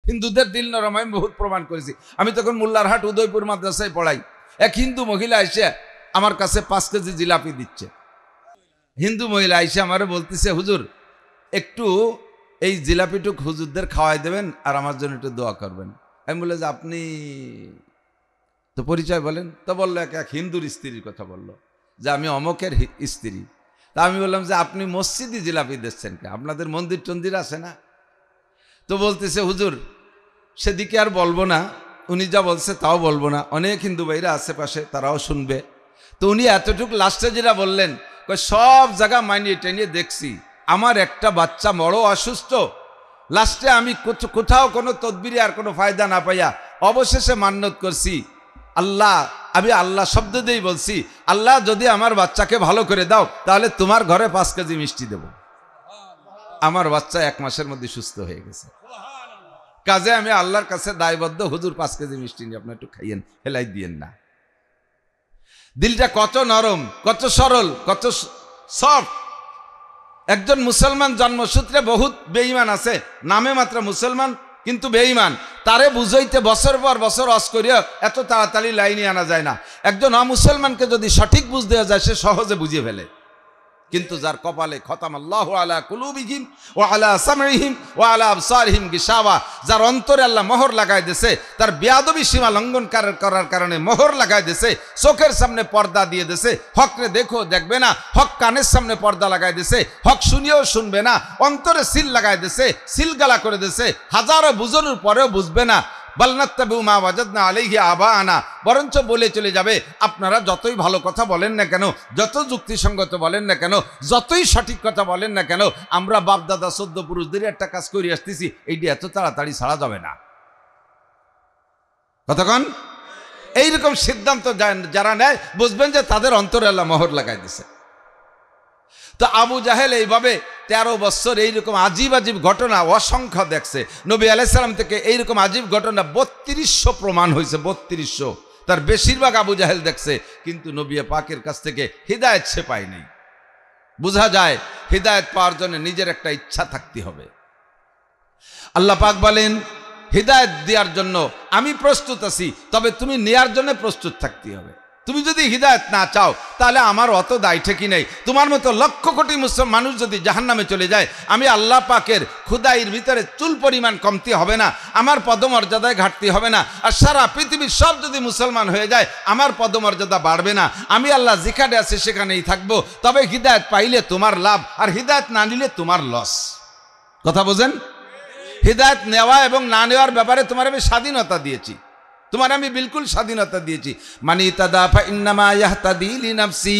হিন্দুদের দিল নরম আমি বহুত প্রমাণ করেছি। আমি তখন মোল্লারহাট উদয়পুর মাদ্রাসায় পড়াই। এক হিন্দু মহিলা এসে আমার কাছে 5 কেজি জিলাপি দিচ্ছে। হিন্দু মহিলা এসে আমারে বলতেছে, হুজুর একটু এই জিলাপিটুক হুজুরদের খাওয়াই দেবেন আর আমার জন্য একটু দোয়া করবেন। আমি বললাম যে আপনি তো পরিচয় বলেন। তো বললো এক হিন্দুর স্ত্রীর কথা বললো যে আমি অমকের স্ত্রী। তা আমি বললাম যে আপনি মসজিদে জিলাপি দিচ্ছেন কে, আপনাদের মন্দির টন্দির আছে না? তো বলতেছে হুজুর সেদিকে আর বলবো না, উনি যা বলছে তাও বলবো না, অনেক হিন্দু ভাইরা আশেপাশে তারাও শুনবে। তো উনি এতটুকু লাস্টে যেটা বললেন, সব জায়গা মাইনিয়ে টেনিয়ে দেখছি, আমার একটা বাচ্চা বড় অসুস্থ, লাস্টে আমি কোথাও কোনো তদবিরে আর কোনো ফায়দা না পাইয়া অবশেষে মান্যত করছি, আল্লাহ, আমি আল্লাহ শব্দ দিয়েই বলছি, আল্লাহ যদি আমার বাচ্চাকে ভালো করে দাও তাহলে তোমার ঘরে 5 কেজি মিষ্টি দেব। আমার বাচ্চা 1 মাসের মধ্যে সুস্থ হয়ে গেছে। কাজে আমি আল্লাহর কাছে দায়বদ্ধ, হুজুর 5 কেজি মিষ্টি নিয়ে আপনি একটু খাইয়েন, হেলাই দিয়েন না। দিলটা কত নরম, কত সরল, কত সফট। একজন মুসলমান জন্মসূত্রে বহুত বেঈমান আছে, নামে মাত্র মুসলমান কিন্তু বেঈমান, তারে বুঝাইতে বছর পর বছর অস করিয়া এত তাড়াতাড়ি লাইনে আনা যায় না। একজন অমুসলমানকে যদি সঠিক বুঝ দেওয়া যায় সে সহজে বুঝিয়ে ফেলে। কিন্তু যার কপালে খতামাল্লাহু আলা কুলুবিহিম ওয়া আলা সামঈহিম ওয়া আলা আবসারিহিম গিশাওয়া, যার অন্তরে আল্লাহ মোহর লাগায় দিয়েছে, তার বেয়াদবি সীমা লঙ্ঘন করার কারণে মোহর লাগায় দিয়েছে, চোখের সামনে পর্দা দিয়ে দিয়েছে, হকরে দেখো দেখবে না, হক কানের সামনে পর্দা লাগায় দিয়েছে, হক শুনিয়েও শুনবে না, অন্তরে সিল লাগায় দিয়েছে, সিলগালা করে দিয়েছে, হাজারো বুঝানোর পরেও বুঝবে না। বালনাত্তাবিউ মা ওয়াজাদনা আলাইহি আবাআনা, বরঞ্চ বলে চলে যাবে আপনারা যতই ভালো কথা বলেন না কেন, যত যুক্তিসঙ্গত বলেন না কেন, যতই সঠিক কথা বলেন না কেন, আমরা বাপ দাদা 14 পুরুষদের একটা কাজ করে আসতেছি, এইটি এত তাড়াতাড়ি ছাড়া যাবে না। কতক্ষণ এইরকম সিদ্ধান্ত যারা নেয় বুঝবেন যে তাদের অন্তরে আল্লাহ মোহর লাগাই দিছে। তো আবু জাহেল এইভাবে 13 বছর এইরকম আজীব আজীব ঘটনা অসংখ্য দেখছে। নবী আলাইহিস সালাম থেকে এইরকম আজীব ঘটনা 3200 প্রমাণ হয়েছে, 3200। তার বেশিরভাগ আবু জাহেল দেখছে, কিন্তু নবী পাকের কাছ থেকে হিদায়াত সে পায়নি। বোঝা যায় হিদায়াত পাওয়ার জন্য নিজের একটা ইচ্ছা থাকতে হবে। আল্লাহ পাক বলেন হিদায়াত দেওয়ার জন্য আমি প্রস্তুত আছি, তবে তুমি নেয়ার জন্য প্রস্তুত থাকতে হবে। তুমি যদি হিদায়াত না চাও তাহলে আমার অত দায় ঠেকি নেই। তোমার মতো লক্ষ কোটি মুসলমান মানুষ যদি জাহান্নামে চলে যায়, আমি আল্লাহ পাকের খুদাইয়ের ভিতরে চুল পরিমাণ কমতি হবে না, আমার পদমর্যাদায় ঘাটতি হবে না। আর সারা পৃথিবীর সব যদি মুসলমান হয়ে যায় আমার পদমর্যাদা বাড়বে না। আমি আল্লাহ যেখানে আছি সেখানেই থাকবো। তবে হিদায়াত পাইলে তোমার লাভ, আর হিদায়াত না নিলে তোমার লস। কথা বোঝেন? হিদায়াত নেওয়া এবং না নেওয়ার ব্যাপারে তোমার আমি স্বাধীনতা দিয়েছি, তোমার আমি বিলকুল স্বাধীনতা দিয়েছি। মানি তাদা ফা ইন্নামা ইয়াহতাদি লিনাফসি,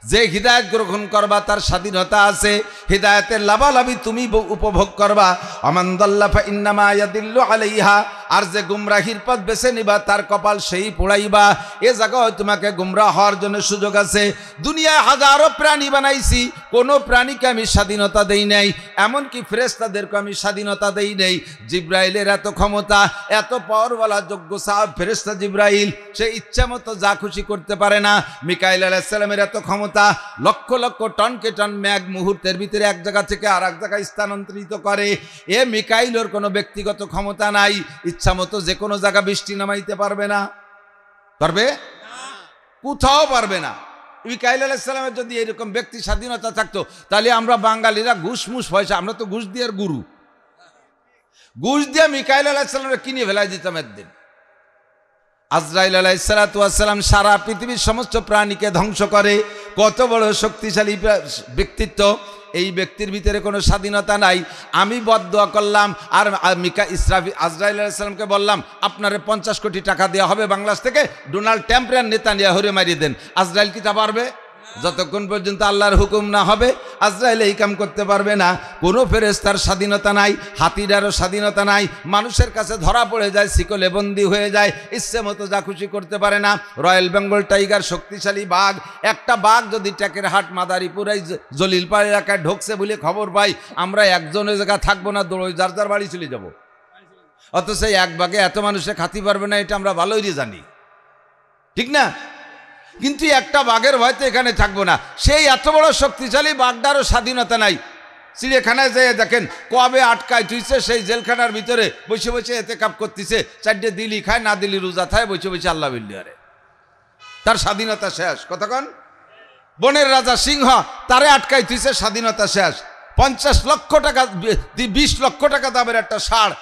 যে হিদায়াত গ্রহণ করবা তার স্বাধীনতা আছে, হিদায়াতের লাভালাভি তুমি উপভোগ করবা। আমান দাল্লা ফা ইন্নামা ইয়াদিল্লু আলাইহা, আর যে গুমরাহির পথ বেছে নিবা তার কপাল সেই পোড়াইবা। এ জায়গায় তোমাকে গুমরাহ হওয়ার জন্য সুযোগ আছে। দুনিয়ায় হাজারো প্রাণী বানাইছি, কোনো প্রাণীকে আমি স্বাধীনতা দেই নাই, এমনকি ফেরেশতাদেরকে আমি স্বাধীনতা দেই নাই। জিব্রাইলের এত ক্ষমতা, এত পাওয়ারওয়ালা যোগ্য সাহাব ফেরেশতা জিব্রাইল, সে ইচ্ছা মতো যা খুশি করতে পারে না। মিকাইল আলাইহিস সালামের এত ক্ষমতা, লক্ষ লক্ষ টনকে টন মেঘ মুহূর্তের ভিতরে এক জায়গা থেকে আর এক জায়গায় স্থানান্তরিত করে। এ মিকাইলের কোনো ব্যক্তিগত ক্ষমতা নাই, ইচ্ছা মতো যে কোনো জায়গা বৃষ্টি নামাইতে পারবে না, পারবে? কোথাও পারবে না। মিকাইল আলাইহিস সালামের যদি এরকম ব্যক্তি স্বাধীনতা থাকতো তাহলে আমরা বাঙালিরা ঘুষ পয়সা, আমরা তো ঘুষ দিয়ে গুরু, ঘুষ দিয়ে মিকাইল আলাইহিস সালামকে কিনে ফেলাই দিতাম একদিন। আজরাইল আলাইহিস সালাতু ওয়াস সালাম সারা পৃথিবীর সমস্ত প্রাণীকে ধ্বংস করে। কত বড় শক্তিশালী ব্যক্তিত্ব, এই ব্যক্তির ভিতরে কোনো স্বাধীনতা নাই। আমি বদদুয়া করলাম আর আজরাইল আলাইহিস সালামকে বললাম আপনারে 50 কোটি টাকা দেওয়া হবে বাংলাদেশ থেকে, ডোনাল্ড ট্রাম্পের নেতানিয়াহুরে মারিয়ে দেন। আজরাইল কি তা পারবে? যতক্ষণ পর্যন্ত আল্লাহর হুকুম না হবে আজরাইল এই কাম করতে পারবে না। কোনো ফেরেশতার স্বাধীনতা নাই, হাতিটারও স্বাধীনতা নাই, মানুষের কাছে ধরা পড়ে যায়, শিকলে বন্দী হয়ে যায়, ইচ্ছে মতো যা খুশি করতে পারে না। রয়্যাল বেঙ্গল টাইগার শক্তিশালী বাঘ, একটা বাঘ যদি টেকেরহাট মাদারীপুর এই জলিলপাড় এলাকায় ঢুকছে বলে খবর পাই, আমরা একজনের জায়গা থাকবো না, দৌড়ই যার যার বাড়ি চলে যাব। অথচ এক বাঘে এত মানুষে খাতি পারবে না, এটা আমরা ভালোই জানি, ঠিক না? কিন্তু একটা বাঘের ভয়তে এখানে থাকবো না। সেই এত বড় শক্তিশালী বাঘটারও স্বাধীনতা নাই। চিড়িয়াখানায় যেয়ে দেখেন কবে আটকায় তুইছে সেই জেলখানার ভিতরে বসে বসে এতেকাপ করতেছে, চারটে দিলি খায় না দিলি রোজা খায়, বসে বসে আল্লাহ বিল্লারে। তার স্বাধীনতা শেষ। কতক্ষণ? বনের রাজা সিংহ তারে আটকাই তুইছে, স্বাধীনতা শেষ। 50 লক্ষ টাকা 20 লক্ষ টাকা দামের একটা ষাঁড়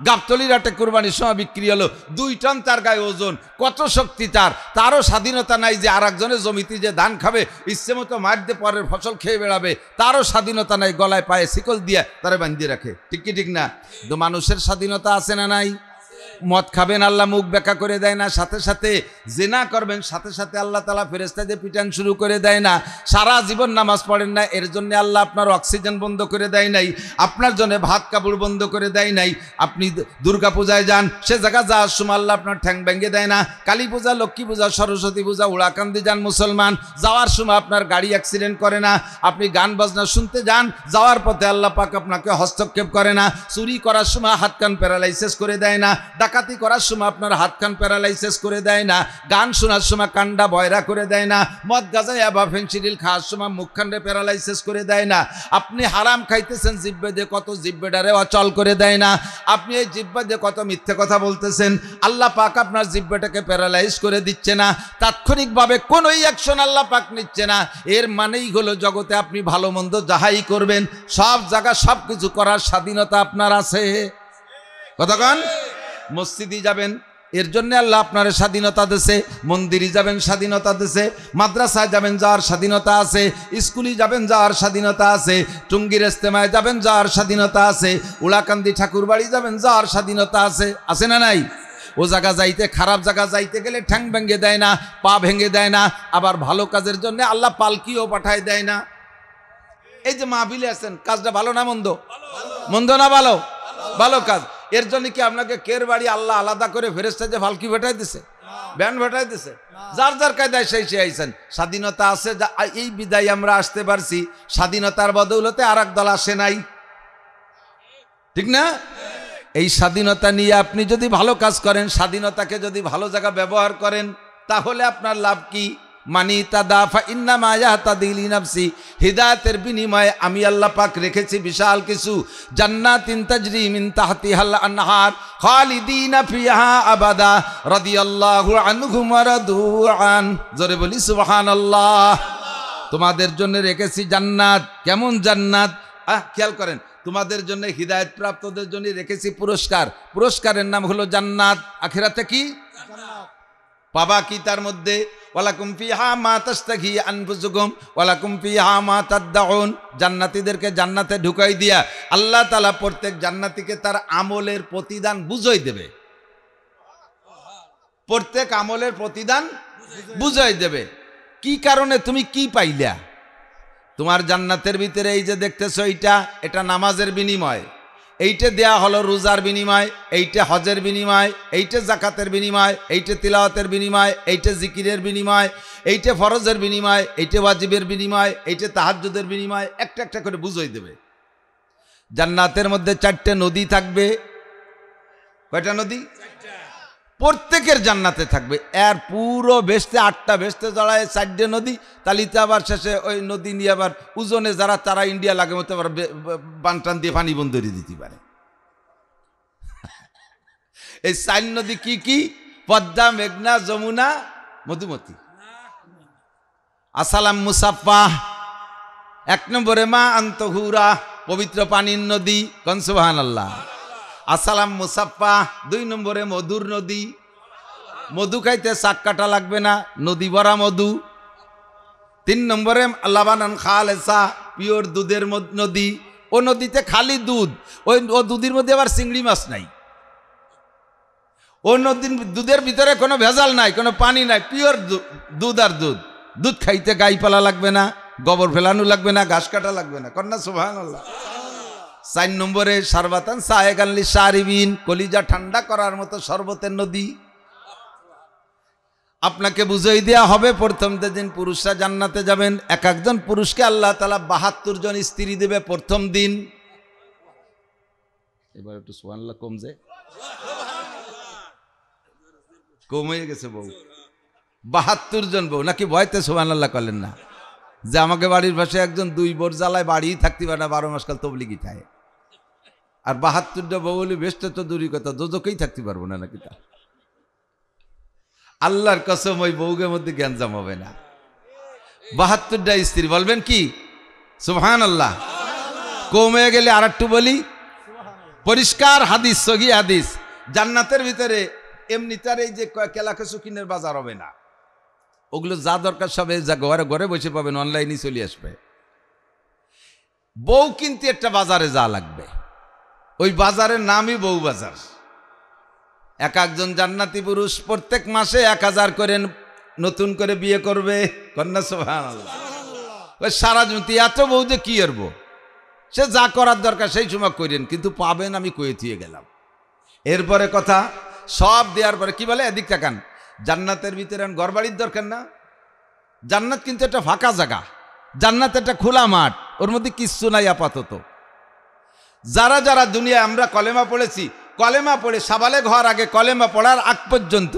গাবতলির হাটে কুরবানির সময় বিক্রি হলো, 2 টন তার গায়ে ওজন। কত শক্তি তার! তারও স্বাধীনতা নাই যে আর একজনের জমিতে যে ধান খাবে, ইচ্ছে মতো মার দিয়ে পরের ফসল খেয়ে বেড়াবে, তারও স্বাধীনতা নাই। গলায় পায়ে শিকল দিয়ে তারা বান্ধিয়ে রাখে। ঠিক কি ঠিক না? তো মানুষের স্বাধীনতা আছে না নাই? মদ খাবেন, আল্লাহ মুখ ব্যাখ্যা করে দেয় না। সাথে সাথে জিনা করবেন, সাথে সাথে আল্লাহ তাআলা ফেরেশতা দিয়ে পিটান শুরু করে দেয় না। সারা জীবন নামাজ পড়েন না, এর জন্য আল্লাহ আপনার অক্সিজেন বন্ধ করে দেয় নাই, আপনার জন্য ভাত কাপড় বন্ধ করে দেয় নাই। আপনি দুর্গা পূজায় যান, সে জায়গা যাওয়ার সময় আল্লাহ আপনার ঠ্যাং ভেঙে দেয় না। কালী পূজা, লক্ষ্মী পূজা, সরস্বতী পূজা, উড়াকান্দি যান মুসলমান, যাওয়ার সময় আপনার গাড়ি অ্যাক্সিডেন্ট করে না। আপনি গান বাজনা শুনতে যান, যাওয়ার পথে আল্লাহ পাক আপনাকে হস্তক্ষেপ করে না। চুরি করার সময় হাত কান প্যারালাইসিস করে দেয় না। ডাকাতি করার সময় আপনার হাত কান প্যারালাইসিস করে দেয় না। গান শোনার সময় কান্ডা বয়রা করে দেয় না। মদ গাঁজা বা ফেন্সিডিল খাওয়ার সময় মুখখান্ডে প্যারালাইসিস করে দেয় না। আপনি হারাম খাইতেছেন, জিব্বে দিয়ে কত জিব্বেটারে অচল করে দেয় না। আপনি এই জিব্বা দিয়ে কত মিথ্যে কথা বলতেছেন, আল্লাহ পাক আপনার জিব্বাটাকে প্যারালাইজ করে দিচ্ছে না। তাৎক্ষণিকভাবে কোনোই অ্যাকশন আল্লাহ পাক নিচ্ছে না। এর মানেই হলো জগতে আপনি ভালো মন্দ যাহাই করবেন, সব জায়গা সব কিছু করার স্বাধীনতা আপনার আছে। কতক্ষণ? মসজিদে যাবেন, এর জন্য আল্লাহ আপনার স্বাধীনতা দিয়েছে। মন্দিরে যাবেন, স্বাধীনতা দিয়েছে। মাদ্রাসায় যাবেন, যাওয়ার স্বাধীনতা আছে। স্কুলে যাবেন, যাওয়ার স্বাধীনতা আছে। টুঙ্গির ইস্তেমায় যাবেন, যাওয়ার স্বাধীনতা আছে। উলাকান্দি ঠাকুর বাড়ি যাবেন, যাওয়ার স্বাধীনতা আছে। আছে না নাই? ও জায়গা যাইতে, খারাপ জায়গা যাইতে গেলে ঠ্যাং ভেঙে দেয় না, পা ভেঙে দেয় না। আবার ভালো কাজের জন্য আল্লাহ পালকিও পাঠায় দেয় না। এই যে মাহফিলে আছেন, কাজটা ভালো না মন্দ? মন্দ না ভালো? ভালো কাজ। এর জন্য কি আপনাকে কের বাড়ি আল্লাহ আলাদা করে ফেরেশতা যে ফালকি ভেটাই দিছে, ব্যান ভেটাই দিছে? যার যার কায়দায় সেই সে আইছেন। স্বাধীনতা আছে, এই বিদায় আমরা আসতে পারছি। স্বাধীনতার বদৌলতে আর এক দল আসে নাই, ঠিক না? এই স্বাধীনতা নিয়ে আপনি যদি ভালো কাজ করেন, স্বাধীনতাকে যদি ভালো জায়গা ব্যবহার করেন, তাহলে আপনার লাভ কি? মানি তাদাফা ইন্নামা ইয়াহতাদি লিনাফসি, হিদায়াতের বিনিময়ে আমি আল্লাহ পাক রেখেছি বিশাল কিছু। জান্নাতিন তাজরি মিন তাহতিহাল আনহার খালিদিনা ফিহা আবাদা রাদিয়াল্লাহু আনহুম ওয়া রাদু আন। জোরে বলি সুবহানাল্লাহ। তোমাদের জন্য রেখেছি জান্নাত। কেমন জান্নাত? খেয়াল করেন, তোমাদের জন্য হিদায়াত প্রাপ্তদের জন্য রেখেছি পুরস্কার। পুরস্কারের নাম হলো জান্নাত। আখিরাতে কি পাবা? কি তার মধ্যে? ওয়ালাকুম ফিহা মা তাশতাহি আনফুসুকুম ওয়ালাকুম ফিহা মা তাদউন। জান্নাতীদেরকে জান্নাতে ঢুকাই দিয়া আল্লাহ তাআলা প্রত্যেক জান্নাতীকে তার আমলের প্রতিদান বুঝাই দেবে। প্রত্যেক আমলের প্রতিদান বুঝাই দেবে। কি কারণে? তুমি কি পাইলা? তোমার জান্নাতের ভিতরে এই যে দেখতেছো, এটা নামাজের বিনিময়, এইটা দেয়া হলো রোজার বিনিময়, এইটা হজের বিনিময়, এইটা জাকাতের বিনিময়, এইটা তিলাওয়াতের বিনিময়, এইটা জিকিরের বিনিময়, এইটা ফরজের বিনিময়, এইটা ওয়াজিবের বিনিময়, এইটা তাহাজ্জুদের বিনিময়। একটা একটা করে বুঝাই দেবে। জান্নাতের মধ্যে 4টে নদী থাকবে। কয়টা নদী? প্রত্যেকের জান্নাতে থাকবে। এর পুরো বেস্তে 8টা বেস্তে জড়ায় 4টে নদী। তালিতে আবার শেষে ওই নদী নিয়ে আবার উজনে যারা তারা ইন্ডিয়া লাগে মতো আবার বানটান দিয়ে পানি বন্দরি দিতে পারে। এই 4 নদী কি কি? পদ্মা, মেঘনা, যমুনা, মধুমতি। আসালাম মুসাফা 1 নম্বরে, মা আন্তহুরা পবিত্র পানির নদী। কোন সুবহানাল্লাহ। আসালাম মুসাফা 2 নম্বরে, মধুর নদী। মধু খাইতে শাক কাটা লাগবে না, নদী ভরা মধু। 3 নম্বরে লাবানান খালেসা, পিওর দুধের নদী। ও নদীতে খালি দুধ, ও দুধের মধ্যে আবার চিংড়ি মাছ নাই। ও নদীর দুধের ভিতরে কোনো ভেজাল নাই, কোনো পানি নাই, পিওর দুধ। আর দুধ দুধ খাইতে গাই পালা লাগবে না, গোবর ফেলানো লাগবে না, ঘাস কাটা লাগবে না। কন্যা সুবহানাল্লাহ। 4 নম্বরে শারবাতান সায়েগান লিশারিবিন, কলিজা ঠান্ডা করার মতো শরবতের নদী। আপনাকে বুঝাই দেওয়া হবে, প্রথম দিন পুরুষরা জান্নাতে যাবেন। এক একজন পুরুষকে আল্লাহ তাআলা 72 জন স্ত্রী দেবে প্রথম দিন। এবার একটু সুবহানাল্লাহ কম যে, কম হয়ে গেছে বউ। 72 জন বউ নাকি? ভয়তে সুবহানাল্লাহ করলেন না? যে আমাকে বাড়ির পাশে একজন 2 বোর জ্বালায় বাড়িই থাকতে পারে না, 12 মাস কাল তবলিগি খায়, আর 72টা বউ বলি বেশটা তো দূরই কথা, দোজকেই থাকতে পারবো না নাকি তা। আল্লাহর কসম ওই বউকের মধ্যে জ্ঞানজাম হবে না। 72টা স্ত্রী, বলবেন কি সুবহানাল্লাহ। কমে গেলে আর একটু বলি, পরিষ্কার হাদিস, সহি হাদিস, জান্নাতের ভিতরে এমনি তার এই যে কেলাকে সুকিনের বাজার হবে না, ওগুলো যা দরকার সব যা ঘরে ঘরে বসে পাবেন, অনলাইনে চলে আসবে। বউ কিনতে একটা বাজারে যা লাগবে, ওই বাজারের নামই বউ বাজার। এক একজন জান্নাতি পুরুষ প্রত্যেক মাসে 1000 করে নতুন করে বিয়ে করবে, কন্যা সুবহানাল্লাহ। ওই সারা জমিতে এত বউ যে কি করব, সে যা করার দরকার সেই সময় করেন, কিন্তু পাবেন আমি কয়ে দিয়ে গেলাম। এরপরে কথা সব দেওয়ার পরে কি বলে, এদিক তাকান, জান্নাতের ভিতরে ঘর বাড়ির দরকার না। জান্নাত কিন্তু একটা ফাঁকা জায়গা, জান্নাত একটা খোলা মাঠ, ওর মধ্যে কিচ্ছু নাই আপাতত। যারা যারা দুনিয়ায় আমরা কলেমা পড়েছি, কলেমা পড়ে সাবালে ঘর আগে কলেমা পড়ার আগ পর্যন্ত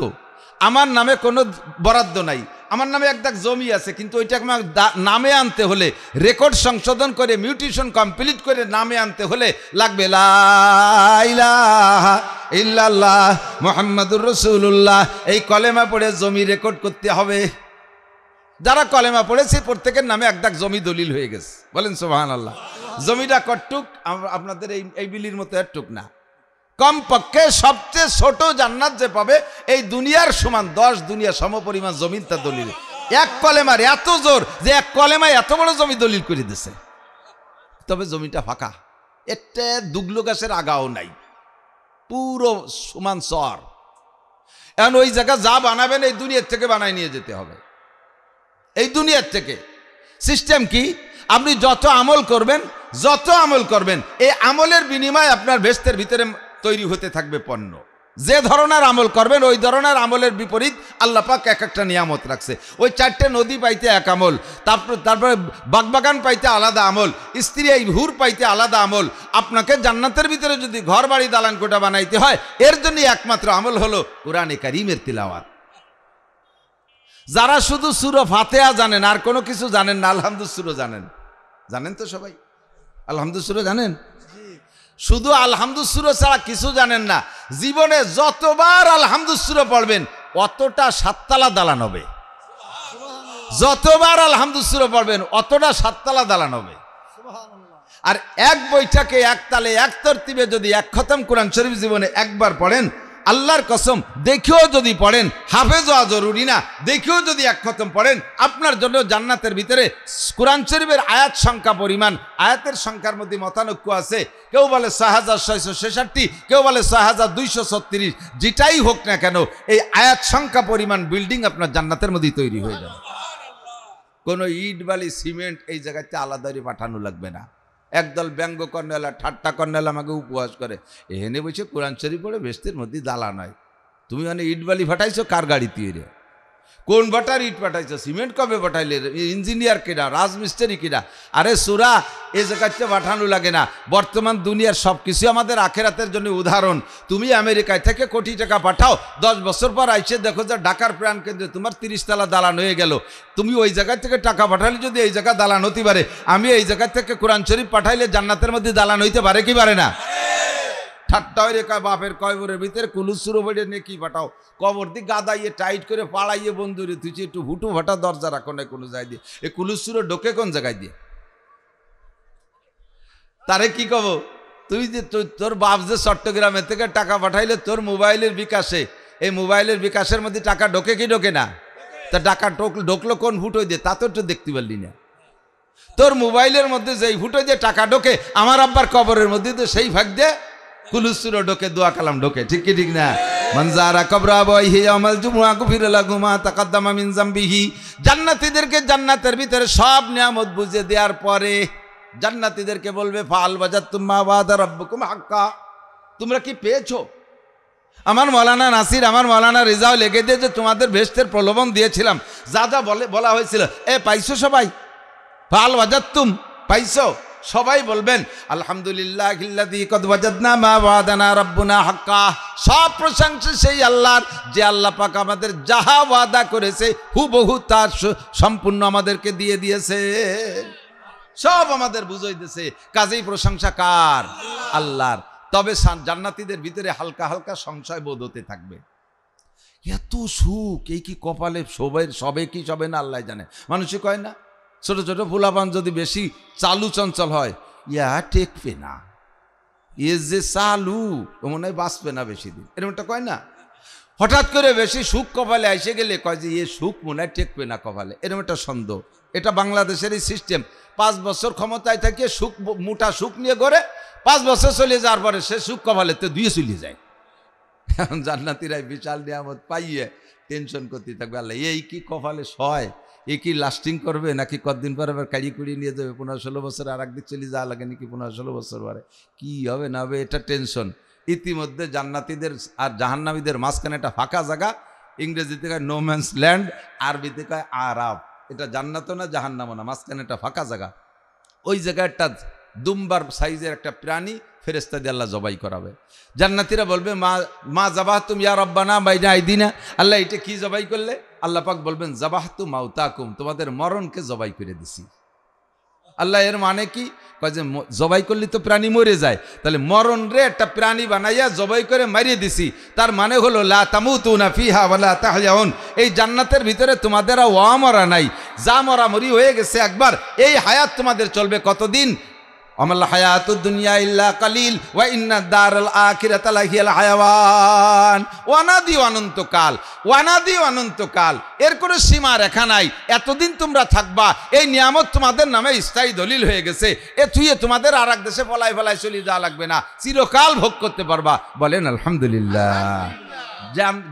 আমার নামে কোনো বরাদ্দ নাই। আমার নামে এক দাগ জমি আছে, কিন্তু ওইটাকে আমার নামে আনতে হলে, রেকর্ড সংশোধন করে মিউটেশন কমপ্লিট করে নামে আনতে হলে লাগবে লা ইলাহা ইল্লাল্লাহ মুহাম্মাদুর রাসূলুল্লাহ। এই কলেমা পড়ে জমি রেকর্ড করতে হবে। যারা কলেমা পড়েছে প্রত্যেকের নামে এক দাগ জমি দলিল হয়ে গেছে, বলেন সুবহানাল্লাহ। জমিটা কটুক আপনাদের এই বিলির মতো একটুক না, কমপক্ষে সবচেয়ে ছোট জান্নাত যে পাবে এই দুনিয়ার সমান 10 দুনিয়া সমপরিমাণ জমিন তার দলিল। এক কলেমার এত জোর যে এক কলেমায় এত বড় জমি দলিল করে দিছে। তবে জমিটা ফাঁকা, একটা দুগলো গাছের আগাও নাই, পুরো সমান চর। এখন ওই জায়গা যা বানাবেন এই দুনিয়ার থেকে বানায় নিয়ে যেতে হবে। এই দুনিয়ার থেকে সিস্টেম কি, আপনি যত আমল করবেন এই আমলের বিনিময়ে আপনার বেহেশতের ভিতরে তৈরি হতে থাকবে পণ্য। যে ধরনের আমল করবেন ওই ধরনের আমলের বিপরীত আল্লাহ পাক এক একটা নিয়ামত রাখছে। ওই 4টে নদী পাইতে এক আমল, তারপরে বাগবাগান পাইতে আলাদা আমল, স্ত্রী এই হুর পাইতে আলাদা আমল। আপনাকে জান্নাতের ভিতরে যদি ঘর বাড়ি দালান কোঠা বানাইতে হয়, এর জন্য একমাত্র আমল হলো কোরআনে কারীমের তিলাওয়াত। যারা শুধু সূরা ফাতিহা জানেন আর কোনো কিছু জানেন না, আলহামদুলিল্লাহ সূরা জানেন তো সবাই, আলহামদুলিল্লাহ সূরা জানেন, শুধু আলহামদুলিল্লাহ সূরা ছাড়া কিছু জানেন না। জীবনে যতবার আলহামদুলিল্লাহ সূরা পড়বেন অতটা 7 তালা দালান হবে। যতবার আলহামদুলিল্লাহ সূরা পড়বেন অতটা 7 তালা দালান হবে। আর এক বৈঠকে এক তালে এক তরতিবে যদি এক খতম কোরআন শরীফ জীবনে একবার পড়েন, আল্লাহর কসম দেখেও যদি পড়েন, হাফেজ হওয়া জরুরি না, দেখেও যদি এক খতম পড়েন, আপনার জন্য জান্নাতের ভিতরে কোরআন শরীফের আয়াত সংখ্যা পরিমাণ, আয়াতের সংখ্যার মধ্যে মতানৈক্য আছে। কেউ বলে 6666, কেউ বলে 6236, যেটাই হোক না কেন এই আয়াত সংখ্যা পরিমাণ বিল্ডিং আপনার জান্নাতের মধ্যে তৈরি হয়ে যাবে। কোনো ইট বালি সিমেন্ট এই জায়গাতে আলাদারি পাঠানো লাগবে না। একদল ব্যঙ্গ কর্নেলা ঠাট্টা কর্নেলা আমাকে উপহাস করে, এখানে বসে কোরআন শরীফ পড়ে বেহেশতের মধ্যে দালান হয়। তুমি মানে ইট বালি ফাটাইছো কার গাড়িতে রে? কোন বাটার ইট পাঠাইছো? সিমেন্ট কবে পাঠাইলে? ইঞ্জিনিয়ার কিনা, রাজমিস্ত্রি কিনা? আরে সুরা এই জায়গাতে পাঠানো লাগে না। বর্তমান দুনিয়ার সব কিছু আমাদের আখেরাতের জন্য উদাহরণ। তুমি আমেরিকায় থেকে কোটি টাকা পাঠাও, 10 বছর পর আইসে দেখো যে ঢাকার প্রাণ কেন্দ্রে তোমার 30 তালা দালান হয়ে গেল। তুমি ওই জায়গা থেকে টাকা পাঠালে যদি এই জায়গা দালান হতে পারে, আমি এই জায়গা থেকে কোরআন শরীফ পাঠাইলে জান্নাতের মধ্যে দালান হইতে পারে কি পারে না? ঠাট্টা হয়ে রেখা বাপের কবরের ভিতরে কুলুসুরো বইয়ে নিয়ে কি পাঠাও, কবর দিয়ে গাদাইয়ে টাইট করে পাড়াইয়ে বন্ধুরে তুই একটু হুটু ভাটা দরজা রাখো না কোনো জায়গায় দিয়ে। এই কুলুসুরো ঢোকে কোন জায়গায় দিয়ে? তারে কি কব, তুই যে তোর বাপ যে চট্টগ্রামের থেকে টাকা পাঠাইলে তোর মোবাইলের বিকাশে, এই মোবাইলের বিকাশের মধ্যে টাকা ঢোকে কি ঢোকে না? তা টাকা ঢোকলো কোন ফুটোই দিয়ে তা তো একটু দেখতে পারলি না। তোর মোবাইলের মধ্যে যেই ফুটোই দিয়ে টাকা ঢোকে, আমার আব্বার কবরের মধ্যে তো সেই ভাগ দিয়ে কুলুসুরো ঢোকে, দোয়া কালাম ঢোকে, ঠিক কি ঠিক না? মানজারা কবরা আবাইহি ইয়াউমাল জুমআ গুফিরা লাহু মা তাকাদ্দামা মিন যামবিহি। জান্নাতীদেরকে জান্নাতের ভিতরে সব নিয়ামত বুঝে দেওয়ার পরে জান্নাতীদেরকে বলবে ফাল বাজাতুম মা ওয়াদা রাব্বুকুম হাক্কা, তোমরা কি পেয়েছো? আমার মৌলানা নাসির, আমার মৌলানা রিজাও লেগে দিয়ে যে তোমাদের বেহেশতের প্রলোভন দিয়েছিলাম, যা যা বলা হয়েছিল, পাইছো সবাই? ফাল বাজাতুম, পাইছো? সবাই বলবেন আলহামদুলিল্লাহিল্লাযী কদ ওয়াজাদনা মা ওয়াদানা রাব্বুনা হাক্কা। সব প্রশংসা সেই আল্লাহর, যে আল্লাহ পাক আমাদের যাহা ওয়াদা করেছে হুবহু তার সম্পূর্ণ আমাদেরকে দিয়ে দিয়েছে, সব আমাদের বুঝাই দিয়েছে। কাজেই প্রশংসা কার? আল্লাহর। তবে জান্নাতীদের ভিতরে হালকা হালকা সংশয় বোধ হতে থাকবে, এত সুখ এই কি কপালে সবে কি সবে না আল্লাহ জানে। মানুষে কয় না, ছোট ছোট ফুলাপান যদি বেশি চালু চঞ্চল হয়, ইয়া টেকবে না, এ যে চালু মনে হয় বাঁচবে না বেশি দিন, এরকমটা কয় না। হঠাৎ করে বেশি সুখ কপালে এসে গেলে কয় যে এ সুখ মনে হয় টেকবে না কপালে, এরকম একটা সন্দেহ। এটা বাংলাদেশেরই সিস্টেম। 5 বছর ক্ষমতায় থাকে সুখ, মোটা সুখ নিয়ে গড়ে, 5 বছর চলে যাওয়ার পরে সে সুখ কপালে তো দিয়ে চলে যায়। এখন জান্নাতীরাই বিশাল নিয়ামত পাইয়ে টেনশন করতে থাকবে, আল্লাহ এই কি কপালে সয়, এ কি লাস্টিং করবে নাকি কতদিন পরে আবার কাড়ি কুড়িয়ে নিয়ে যাবে, 15-16 বছর আর একদিক চলে যাওয়া লাগে নাকি 15-16 বছর পরে কি হবে না হবে, এটা টেনশন। ইতিমধ্যে জান্নাতীদের আর জাহান্নামীদের মাঝখানে একটা ফাঁকা জায়গা, ইংরেজিতে কয় নো ম্যানস ল্যান্ড, আরবিতে কয় আরাব। এটা জান্নাতও না জাহান্নামও না, মাঝখানে একটা ফাঁকা জায়গা। ওই জায়গায় একটা দুম্বার সাইজের একটা প্রাণী ফেরেশতা দিয়ে আল্লাহ জবাই করাবে। জান্নাতীরা বলবে মা জাবাহতুম ইয়া রব্বানা বাইনা আইদিনা, আল্লাহ এটা কি জবাই করলে? আল্লাহ পাক বলবেন জাবাহতু মাউতাকুম, তোমাদের মরণকে জবাই করে দিছি। আল্লাহ এর মানে কি? কয় যে জবাই করলে তো প্রাণী মরে যায়, তাহলে মরণ রে একটা প্রাণী বানাইয়া জবাই করে মারিয়ে দিছি। তার মানে হলো লা তামুতুনা ফিহা ওয়ালা তাহয়াউন, এই জান্নাতের ভিতরে তোমাদের ওয়ামরা নাই, যা মরামরি হয়ে গেছে একবার, এই হায়াত তোমাদের চলবে কতদিন? আমাল হায়াতুদ দুনিয়া ইল্লা কালিল ওয়া ইন্না দারাল আখিরাতা লাহিয়াল হায়াওয়ান। ওয়ানাদি অনন্তকাল, ওয়ানাদি অনন্তকাল, এর কোনো সীমা রেখা নাই। এতদিন তোমরা থাকবা, এই নিয়ামত তোমাদের নামে স্থায়ী দলিল হয়ে গেছে। এ থুয়ে তোমাদের আর এক দেশে পলাই ফলাই চলে যাওয়া লাগবে না, চিরকাল ভোগ করতে পারবা। বলেন আলহামদুলিল্লাহ।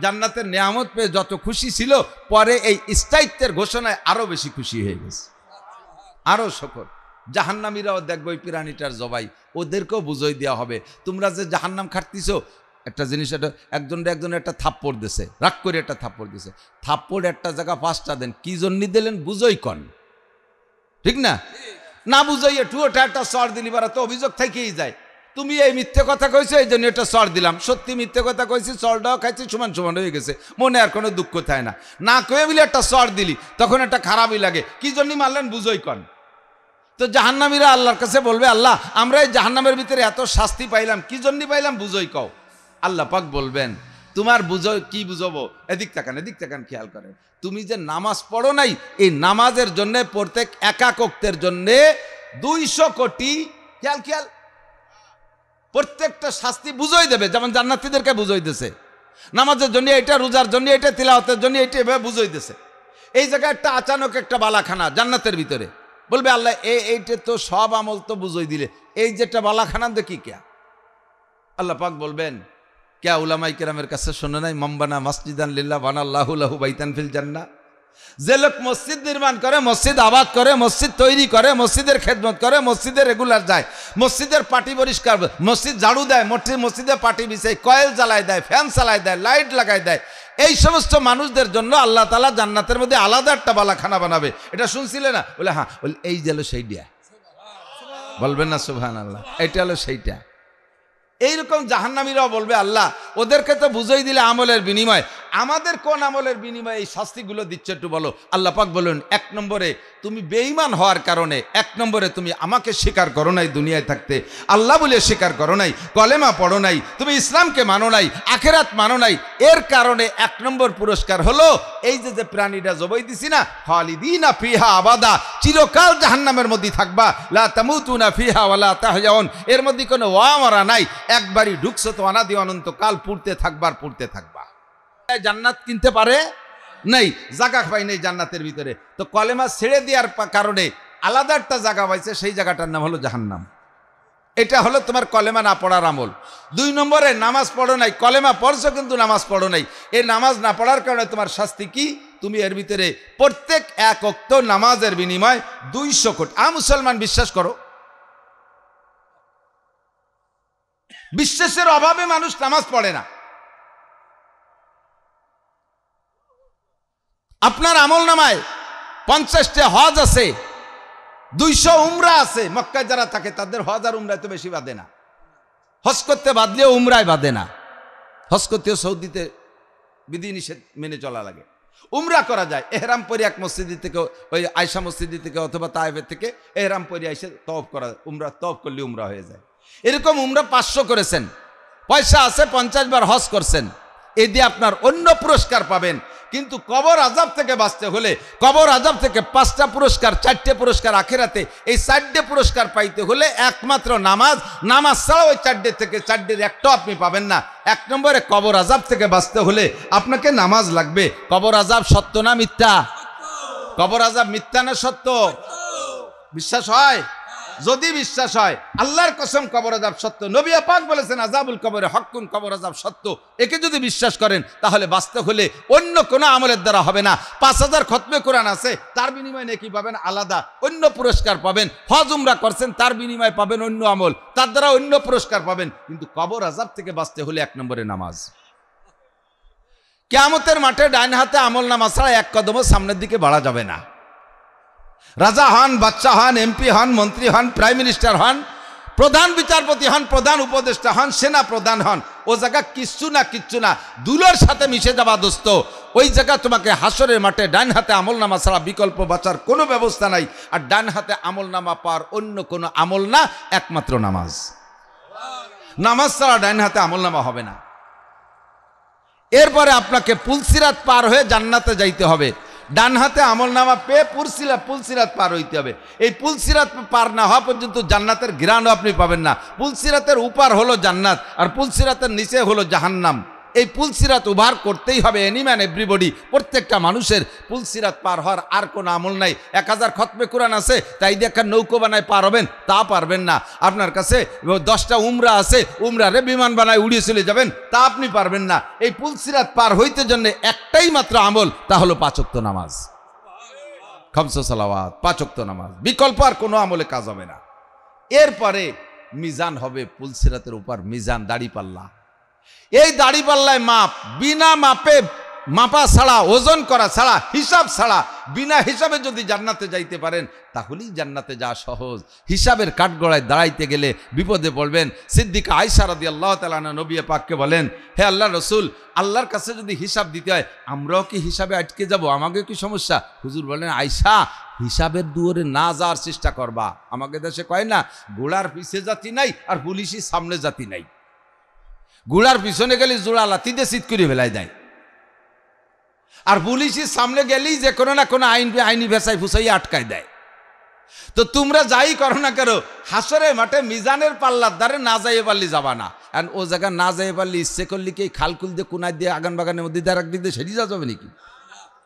জান্নাতের নিয়ামত পেয়ে যত খুশি ছিল, পরে এই স্থায়িত্বের ঘোষণায় আরো বেশি খুশি হয়ে গেছে, আরো শকর। জাহান্নামীরাও দেখবো ওই প্রাণীটার জবাই, ওদেরকেও বুঝাই দেওয়া হবে। তোমরা যে জাহান্নাম খাটতিছো, একটা জিনিস, এটা একজন একটা থাপ্পড় দিছে, রাগ করে একটা থাপ্পড় দিছে, থাপ্পড় একটা জায়গা 5টা দেন, কি জন্য দিলেন বুঝই কন, ঠিক না? না বুঝাইয়ে টুয়োটা একটা চর দিলি, বারা তো অভিযোগ থেকেই যায়, তুমি এই মিথ্যে কথা কইছো এই জন্য এটা চর দিলাম। সত্যি মিথ্যে কথা কইছি, চরটাও খাইছি, সমান সমান হয়ে গেছে, মনে আর কোনো দুঃখ থাকে না। না কয়ে বলে একটা চর দিলি, তখন একটা খারাপই লাগে, কি জন্য মারলেন বুঝই কন। তো জাহান্নামীরা আল্লাহর কাছে বলবে, আল্লাহ আমরা এই জাহান্নামের ভিতরে এত শাস্তি পাইলাম, কি জন্য পাইলাম বুঝই কও। আল্লাহ পাক বলবেন, তোমার বুঝো কি বুঝবো, এদিক তাকান খেয়াল করেন। তুমি যে নামাজ পড়ো নাই, এই নামাজের জন্য প্রত্যেক একাকক্তের জন্য 200 কোটি, খেয়াল প্রত্যেকটা শাস্তি বুঝই দেবে, যেমন জান্নাতীদেরকে বুঝই দিয়েছে। নামাজের জন্য এটা, রোজার জন্য এটা, তিলাওয়াতের জন্য এটা, এভাবে বুঝই দিয়েছে। এই জায়গায় একটা আচানক একটা বালাখানা জান্নাতের ভিতরে, বলবে আল্লাহ এইটা তো সব আমল তো বুঝই দিলে, এই যেটা বালাখানা দেখি কে? আল্লাহ পাক বলবেন, কে উলামায়ে কেরামের কাছে শোনে নাই, মাম্বানা মসজিদান লিল্লাহ বানাল্লাহু লাহু বাইতান ফিল জান্নাহ। যে লোক মসজিদ নির্মাণ করে, মসজিদ আবাদ করে, মসজিদ তৈরি করে, মসজিদের খেদমত করে, মসজিদে রেগুলার যায়, মসজিদের পাটি পরিষ্কার, মসজিদ ঝাড়ু দেয়, মসজিদে পাটি বিছায়, কয়েল জ্বালায় দেয়, ফ্যান চালায় দেয়, লাইট লাগায় দেয়, এই সমস্ত মানুষদের জন্য আল্লাহ তাআলা জান্নাতের মধ্যে আলাদা একটা বালাখানা বানাবে। এটা শুনছিলে না? বলে হ্যাঁ, বলে এই যে হলো সেইটা, বলবেন না সুবহানাল্লাহ, এইটা হলো সেইটা। এইরকম জাহান্নামীরাও বলবে, আল্লাহ ওদেরকে তো বুঝাই দিলে আমলের বিনিময়, আমাদের কোন আমলের বিনিময়ে এই শাস্তিগুলো দিচ্ছে একটু বলো। আল্লাহ পাক বলেন, 1 নম্বরে তুমি বেঈমান হওয়ার কারণে, 1 নম্বরে তুমি আমাকে স্বীকার করো নাই দুনিয়ায় থাকতে, আল্লাহ বলে স্বীকার করো নাই, কলেমা পড়ো নাই, তুমি ইসলামকে মানো নাই, আখেরাত মানো নাই, এর কারণে 1 নম্বর পুরস্কার হলো এই যে প্রাণীটা জবাই দিছি না, খালিদিনা ফিহা আবাদা, চিরকাল জাহান্নামের মধ্যে থাকবা, লা তামুতুনা ফিহা ওয়ালা তাহয়াউন, এর মধ্যে কোনো ওয়ামরা নাই, একবারই ঢুকছো তো অনাদি অনন্তকাল পুড়তে থাকবা। জান্নাত কিনতে পারে নাই, জায়গা পাই নাই জান্নাতের ভিতরে, তো কলেমা ছেড়ে দেওয়ার কারণে আলাদা একটা জায়গা পাইছে, সেই জায়গাটার নাম হলো জাহান্নাম। এটা হলো তোমার কলেমা না পড়ার আমল। 2 নম্বরে নামাজ পড়ো নাই, কলেমা পড়ছো কিন্তু নামাজ পড়ো নাই, এই নামাজ না পড়ার কারণে তোমার শাস্তি কি? তুমি এর ভিতরে প্রত্যেক 1 ওয়াক্ত নামাজের বিনিময় 200 কোটি। মুসলমান বিশ্বাস করো, বিশ্বাসের অভাবে মানুষ নামাজ পড়ে না। আপনার আমল নামায় 50টা হজ আছে, 200 উমরা আছে মক্কায় যারা থাকে, তাদের হজ আর উমরায় তো বেশি বাঁধে না। হজ করতে বাঁধলেও উমরায় বাঁধে না। হজ করতেও সৌদিতে বিধিনিষেধ মেনে চলা লাগে। উমরা করা যায় এহরাম পরে এক মসজিদ থেকে, ওই আয়সা মসজিদ থেকে অথবা তায়েফের থেকে এহরাম পরে এসে তওয়াফ করা, উমরা তওয়াফ করলে উমরা হয়ে যায়। এরকম উমরা 500 করেছেন, পয়সা আছে 50 বার হজ করছেন, এই দিয়ে আপনার অন্য পুরস্কার পাবেন। কিন্তু কবর আযাব থেকে বাঁচতে হলে, কবর আযাব থেকে 5টা পুরস্কার, 4টে পুরস্কার আখিরাতে, এই 4টে পুরস্কার পাইতে হলে একমাত্র নামাজ। নামাজ ছাড়া ওই 4টে থেকে 4টের একটাও আপনি পাবেন না। 1 নম্বরে কবর আযাব থেকে বাঁচতে হলে আপনাকে নামাজ লাগবে। কবর আযাব সত্য না মিথ্যা? কবর আযাব মিথ্যা না সত্য? বিশ্বাস হয়? যদি বিশ্বাস হয়, আল্লাহর কসম কবর আযাব সত্য। নবী পাক বলেছেন আযাবুল কবরে হক্কুন, কবর আযাব সত্য। একে যদি বিশ্বাস করেন তাহলে বাঁচতে হলে অন্য কোনো আমলের দ্বারা হবে না। 5000 খতমে কোরআন আছে, তার বিনিময়ে নেকি পাবেন আলাদা, অন্য পুরস্কার পাবেন। হজ উমরা করছেন, তার বিনিময়ে পাবেন অন্য আমল, তার দ্বারা অন্য পুরস্কার পাবেন। কিন্তু কবর আযাব থেকে বাঁচতে হলে 1 নম্বরে নামাজ। কিয়ামতের মাঠে ডাইন হাতে আমল নামা ছাড়া 1 কদমও সামনের দিকে বাড়া যাবে না। রাজা হন, বাদশাহ হন, এমপি হন, মন্ত্রী হন, প্রাইম মিনিস্টার হন, প্রধান বিচারপতি হন, প্রধান উপদেষ্টা হন, সেনা প্রধান হন, ও জায়গা কিচ্ছু না, দুলোর সাথে মিশে যাবা দোস্ত। ওই জায়গা তোমাকে হাসরের মাঠে ডান হাতে আমল নামা ছাড়া বিকল্প বাঁচার কোনো ব্যবস্থা নাই। আর ডান হাতে আমল নামা পাওয়ার অন্য কোনো আমল না, একমাত্র নামাজ। নামাজ ছাড়া ডান হাতে আমল নামা হবে না। এরপরে আপনাকে পুলসিরাত পার হয়ে জান্নাতে যাইতে হবে। ডান হাতে আমল নামা পেয়ে পুলসিরাত পার হইতে হবে। এই পুলসিরাত পার না হওয়া পর্যন্ত জান্নাতের ঘ্রাণও আপনি পাবেন না। পুলসিরাতের উপর হলো জান্নাত, আর পুলসিরাতের নিচে হলো জাহান্নাম। এই পুলসিরাত উভার করতেই হবে, এনিম্যান এভরিবডি, প্রত্যেকটা মানুষের পুলসিরাত পার হওয়ার আর কোনো আমল নাই। 1000 খতমে কোরআন আছে, তাই দিয়ে একটা নৌকো বানায় পার হবেন, তা পারবেন না। আপনার কাছে 10টা উমরা আছে, উমরারে বিমান বানায় উড়িয়ে চলে যাবেন, তা আপনি পারবেন না। এই পুলসিরাত পার হইতে জন্য একটাই মাত্র আমল, তা হলো 5 ওয়াক্ত নামাজ, খামসে সালাওয়াত, 5 ওয়াক্ত নামাজ। বিকল্প আর কোনো আমলে কাজ হবে না। এরপরে মিজান হবে, পুলসিরাতের উপর মিজান, দাড়িপাল্লা। এই দাড়িপাল্লায় মাপ, বিনা মাপে মাপা ছাড়া, ওজন করা ছাড়া, হিসাব ছাড়া, বিনা হিসাবে যদি জান্নাতে যাইতে পারেন তাহলেই জান্নাতে যাওয়া সহজ। হিসাবের কাঠগড়ায় দাঁড়াইতে গেলে বিপদে পড়বেন। সিদ্দিকা আয়েশা রাদিয়াল্লাহু তাআলা আনহা নবী পাককে বলেন, হে আল্লাহর রাসূল, আল্লাহর কাছে যদি হিসাব দিতে হয় আমরাও কি হিসাবে আটকে যাব? আমাকে কি সমস্যা? হুজুর বলেন, আয়েশা, হিসাবের দুয়ারে না যাওয়ার চেষ্টা করবা। আমাকে দেশে কয় না, ঘোড়ার পিছে জাতি নাই আর পুলিশের সামনে জাতি নাই। ঘোড়ার পিছনে গেলে জোড়া লাথিতে চিৎ করে ফেলাই দেয়, আর পুলিশের সামনে গেলেই যে কোনো না কোনো আইনি ভেসাই ফুসাই আটকায় দেয়। তো তোমরা যাই করো না করো, হাসরের মাঠে মিজানের পাল্লার দ্বারে না যাইয়ে পারলি যাবা না। কারণ ও জায়গা না যাইয়ে পারলি ইচ্ছে করলি কি খালকুল দিয়ে কোনায় দিয়ে আগান বাগানের মধ্যে দিয়ে একদিক দিয়ে সেটি যাওয়া যাবে নাকি?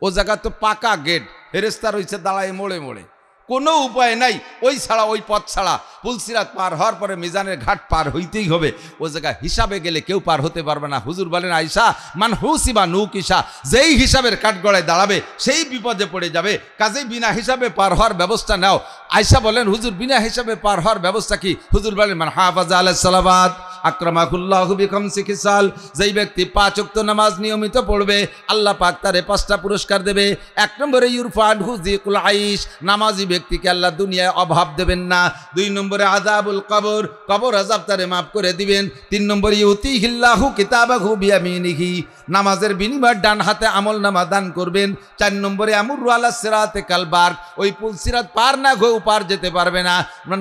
ও জায়গা তো পাকা গেট, ফেরেস্তা রয়েছে দাঁড়ায় মোড়ে মোড়ে, কোনো উপায় নাই। ওই ছাড়া, ওই পথ ছাড়া পুলসিরাত পার হওয়ার পরে মিজানের ঘাট পার হইতেই হবে। ও জায়গায় হিসাবে গেলে কেউ পার হতে পারবে না। হুজুর বলেন, আয়েশা, মান হুসিবা নুকিসা, যেই হিসাবের কাঠগড়ায় দাঁড়াবে সেই বিপদে পড়ে যাবে। কাজেই বিনা হিসাবে পার হওয়ার ব্যবস্থা নাও। আয়েশা বলেন, হুজুর বিনা হিসাবে পার হওয়ার ব্যবস্থা কি? হুজুর বলেন, মান হাফাজা আলাস সালাওয়াত আকরামাকুল্লাহু বিখামসি খিসাল, যেই ব্যক্তি 5 ওয়াক্ত নামাজ নিয়মিত পড়বে আল্লাহ পাক তারে 5টা পুরস্কার দেবে। 1 নম্বরে ইউরফা আনহু যিকুল আইশ, নামাজি ব্যক্তিকে আল্লাহ দুনিয়ায় অভাব দেবেন না। 2 নম্বরে আযাবুল কবর, কবর আযাব তারে মাফ করে দিবেন। 3 নম্বরে ইউতিহিল্লাহু কিতাবাহু বিয়ামিনিহি, নামাজের বিনিময়ে ডান হাতে আমল নামা দান করবেন। 4 নম্বরে আমুরু আলাস সিরাতে কালবার, ওই পুলসিরাত পার না হয়ে পার যেতে পারবে না।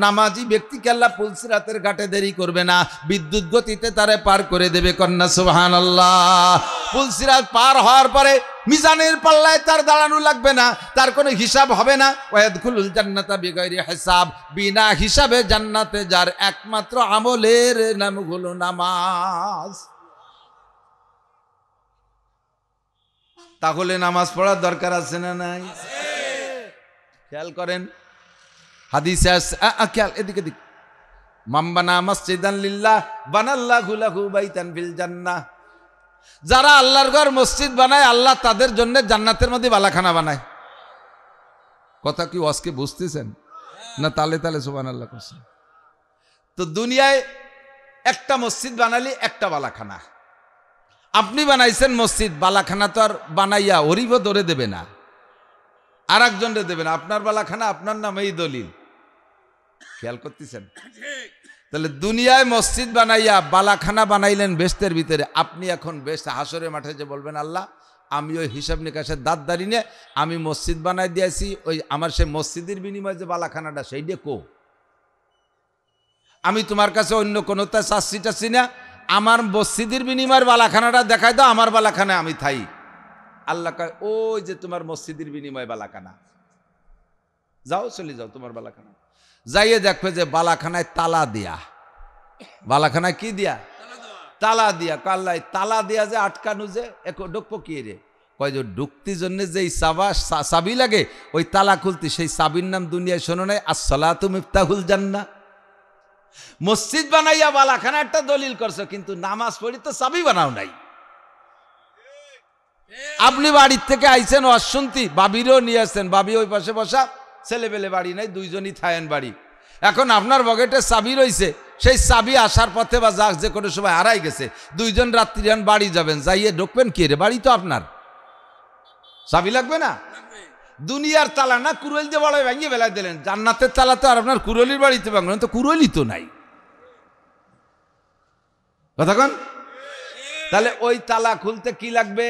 নামাজি ব্যক্তিকে আল্লাহ পুলসিরাতের ঘাটে দেরি করবে না, বিদ্যুৎ গতিতে তারে পার করে দেবে। কন্যা সুবহানাল্লাহ। পুলসিরাত পার হওয়ার পরে মিজানের পাল্লায় তার দাঁড়ানো লাগবে না, তার কোনো হিসাব হবে না। ওয়ায়াদখুলুল জান্নাতা বিগাইরি হিসাব, বিনা হিসাবে জান্নাতে যার একমাত্র আমলের নাম হলো নামাজ। তাহলে নামাজ পড়ার দরকার আছে না নাই? খেয়াল করেন হাদিসে খেয়াল, এদিকে দিক, মাম্বানা মসজিদান লিল্লাহ বানাল্লাহু লাহু বাইতান ফিল জান্নাহ, যারা আল্লাহর ঘর মসজিদ বানায় আল্লাহ তাদের জন্য জান্নাতের মধ্যে বালাখানা বানায়। কথা কি আজকে বুঝতেছেন না? তালে তালে সুবহানাল্লাহ করছেন। তো দুনিয়ায় একটা মসজিদ বানালি একটা বালাখানা। আপনি বানাইছেন মসজিদ, বালাখানা তো আর বানাইয়া ওরিব ধরে দেবে না, আর একজনরে দেবে না। আপনার বালাখানা আপনার নামেই দলিল, খেয়াল করতেছেন? তাহলে দুনিয়ায় মসজিদ বানাইয়া বালাখানা বানাইলেন বেহেশতের ভিতরে, আপনি এখন বেহেশত হাসরের মাঠে যে বলবেন আল্লাহ আমি ওই হিসাব নিকাশের দাঁত দাঁড়ি নিয়ে আমি মসজিদ বানাই দিয়েছি, ওই আমার সেই মসজিদের বিনিময়ে যে বালাখানাটা সেইটা কো, আমি তোমার কাছে অন্য কোনোটা চাচ্ছি টাচ্ছি না, আমার মসজিদের বিনিময়ের বালাখানাটা দেখাই দাও, আমার বালাখানায় আমি থাই। আল্লাহ কয় ওই যে তোমার মসজিদের বিনিময় বালাখানা, যাও চলে যাও তোমার বালাখানা। যাইয়ে দেখবে যে বালাখানায় তালা দিয়া, বালাখানায় কি দিয়া? তালা দিয়া। কাল্লাই তালা দিয়া যে আটকানো যে ঢুকবো কি রে? কয় যে ঢুকতির জন্য যে চাবি লাগে ওই তালা খুলতে, সেই চাবির নাম দুনিয়ায় শোনো নাই, আসসালাতু মিফতাহুল জান্নাহ। মসজিদ বানাইয়া বালাখানা একটা দলিল করছো, কিন্তু নামাজ পড়ি তো চাবি বানাও নাই। আপনি বাড়ির থেকে আইছেন ওয়াজ শুনতি, বাবিরও নিয়ে আসছেন, বাবি ওই পাশে বসা, ছেলেবেলে বাড়ি নাই, দুইজনই থায়েন বাড়ি। এখন আপনার বগেটে চাবি রয়েছে, সেই চাবি আসার পথে বা যাক যে কোনো সময় হারাই গেছে, দুইজন রাত্রি বাড়ি যাবেন, যাইয়ে ঢুকবেন কি রে? বাড়ি তো আপনার, চাবি লাগবে না? দুনিয়ার তালা না কুরল দিয়ে বড় ভেঙে বেলায় দিলেন, জান্নাতের তালা তো আর আপনার কুরলির বাড়িতে ভাঙলেন, তো কুরলি তো নাই কতক্ষণ। তাহলে ওই তালা খুলতে কি লাগবে?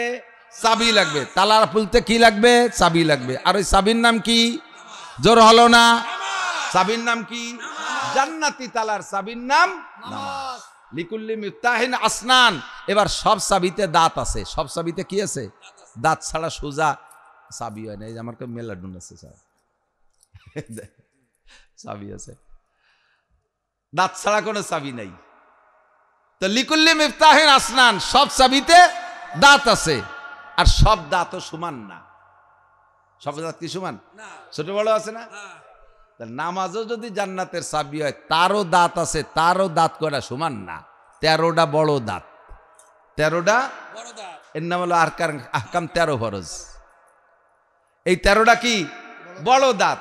চাবি লাগবে। তালা খুলতে কি লাগবে? চাবি লাগবে। আর ওই চাবির নাম কি? জোর হলো না? চাবির নাম কি? জান্নাতি তালার চাবির নাম নামাজ। লিকুল্লি মিফতাহিন আসনান। এবার সব চাবিতে দাঁত আছে, সব চাবিতে কি আছে? দাঁত ছাড়া সোজা চাবি হয় না। এই যে আমার মেলা ডুন আছে, চাবি আছে, দাঁত ছাড়া কোনো চাবি নাই। তো লিকুল্লি মিফতাহিন আসনান, সব চাবিতে দাঁত আছে, আর সব দাঁতও সমান না। সব দাঁত কি সমান? ছোট বড় আছে না? নামাজও যদি জান্নাতের চাবি হয়, তারও দাঁত আছে, তারও দাঁত করা সমান না। 13টা বড় দাঁত, 13টা এর নাম হলো আহকাম 13 ফরজ। এই 13টা কি? বড় দাঁত।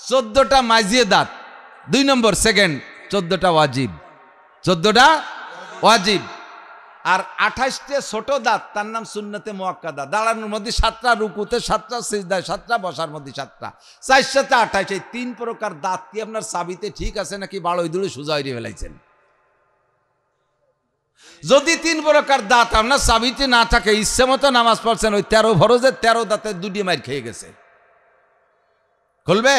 14টা মাঝিয়ে দাঁত, 2 নম্বর সেকেন্ড। 14টা ওয়াজিব, 14টা ওয়াজিব। আর 28টে ছোট দাঁত, তার নাম সুন্নতে মুআক্কাদা। দাঁড়ানোর মধ্যে 7টা, রুকুতে 7টা, সিজদায় 7টা, বসার মধ্যে 7টা, 4 7 28। এই 3 প্রকার দাঁত কি আপনার চাবিতে ঠিক আছে নাকি বাড়ই দূরে সোজা হয়ে ফেলাইছেন? যদি 3 প্রকার দাঁত আপনার চাবিতে না থাকে, ইচ্ছে মতো নামাজ পড়ছেন, ওই 13 ফরজের 13 দাঁতের 2টি মাইর খেয়ে গেছে, খুলবে?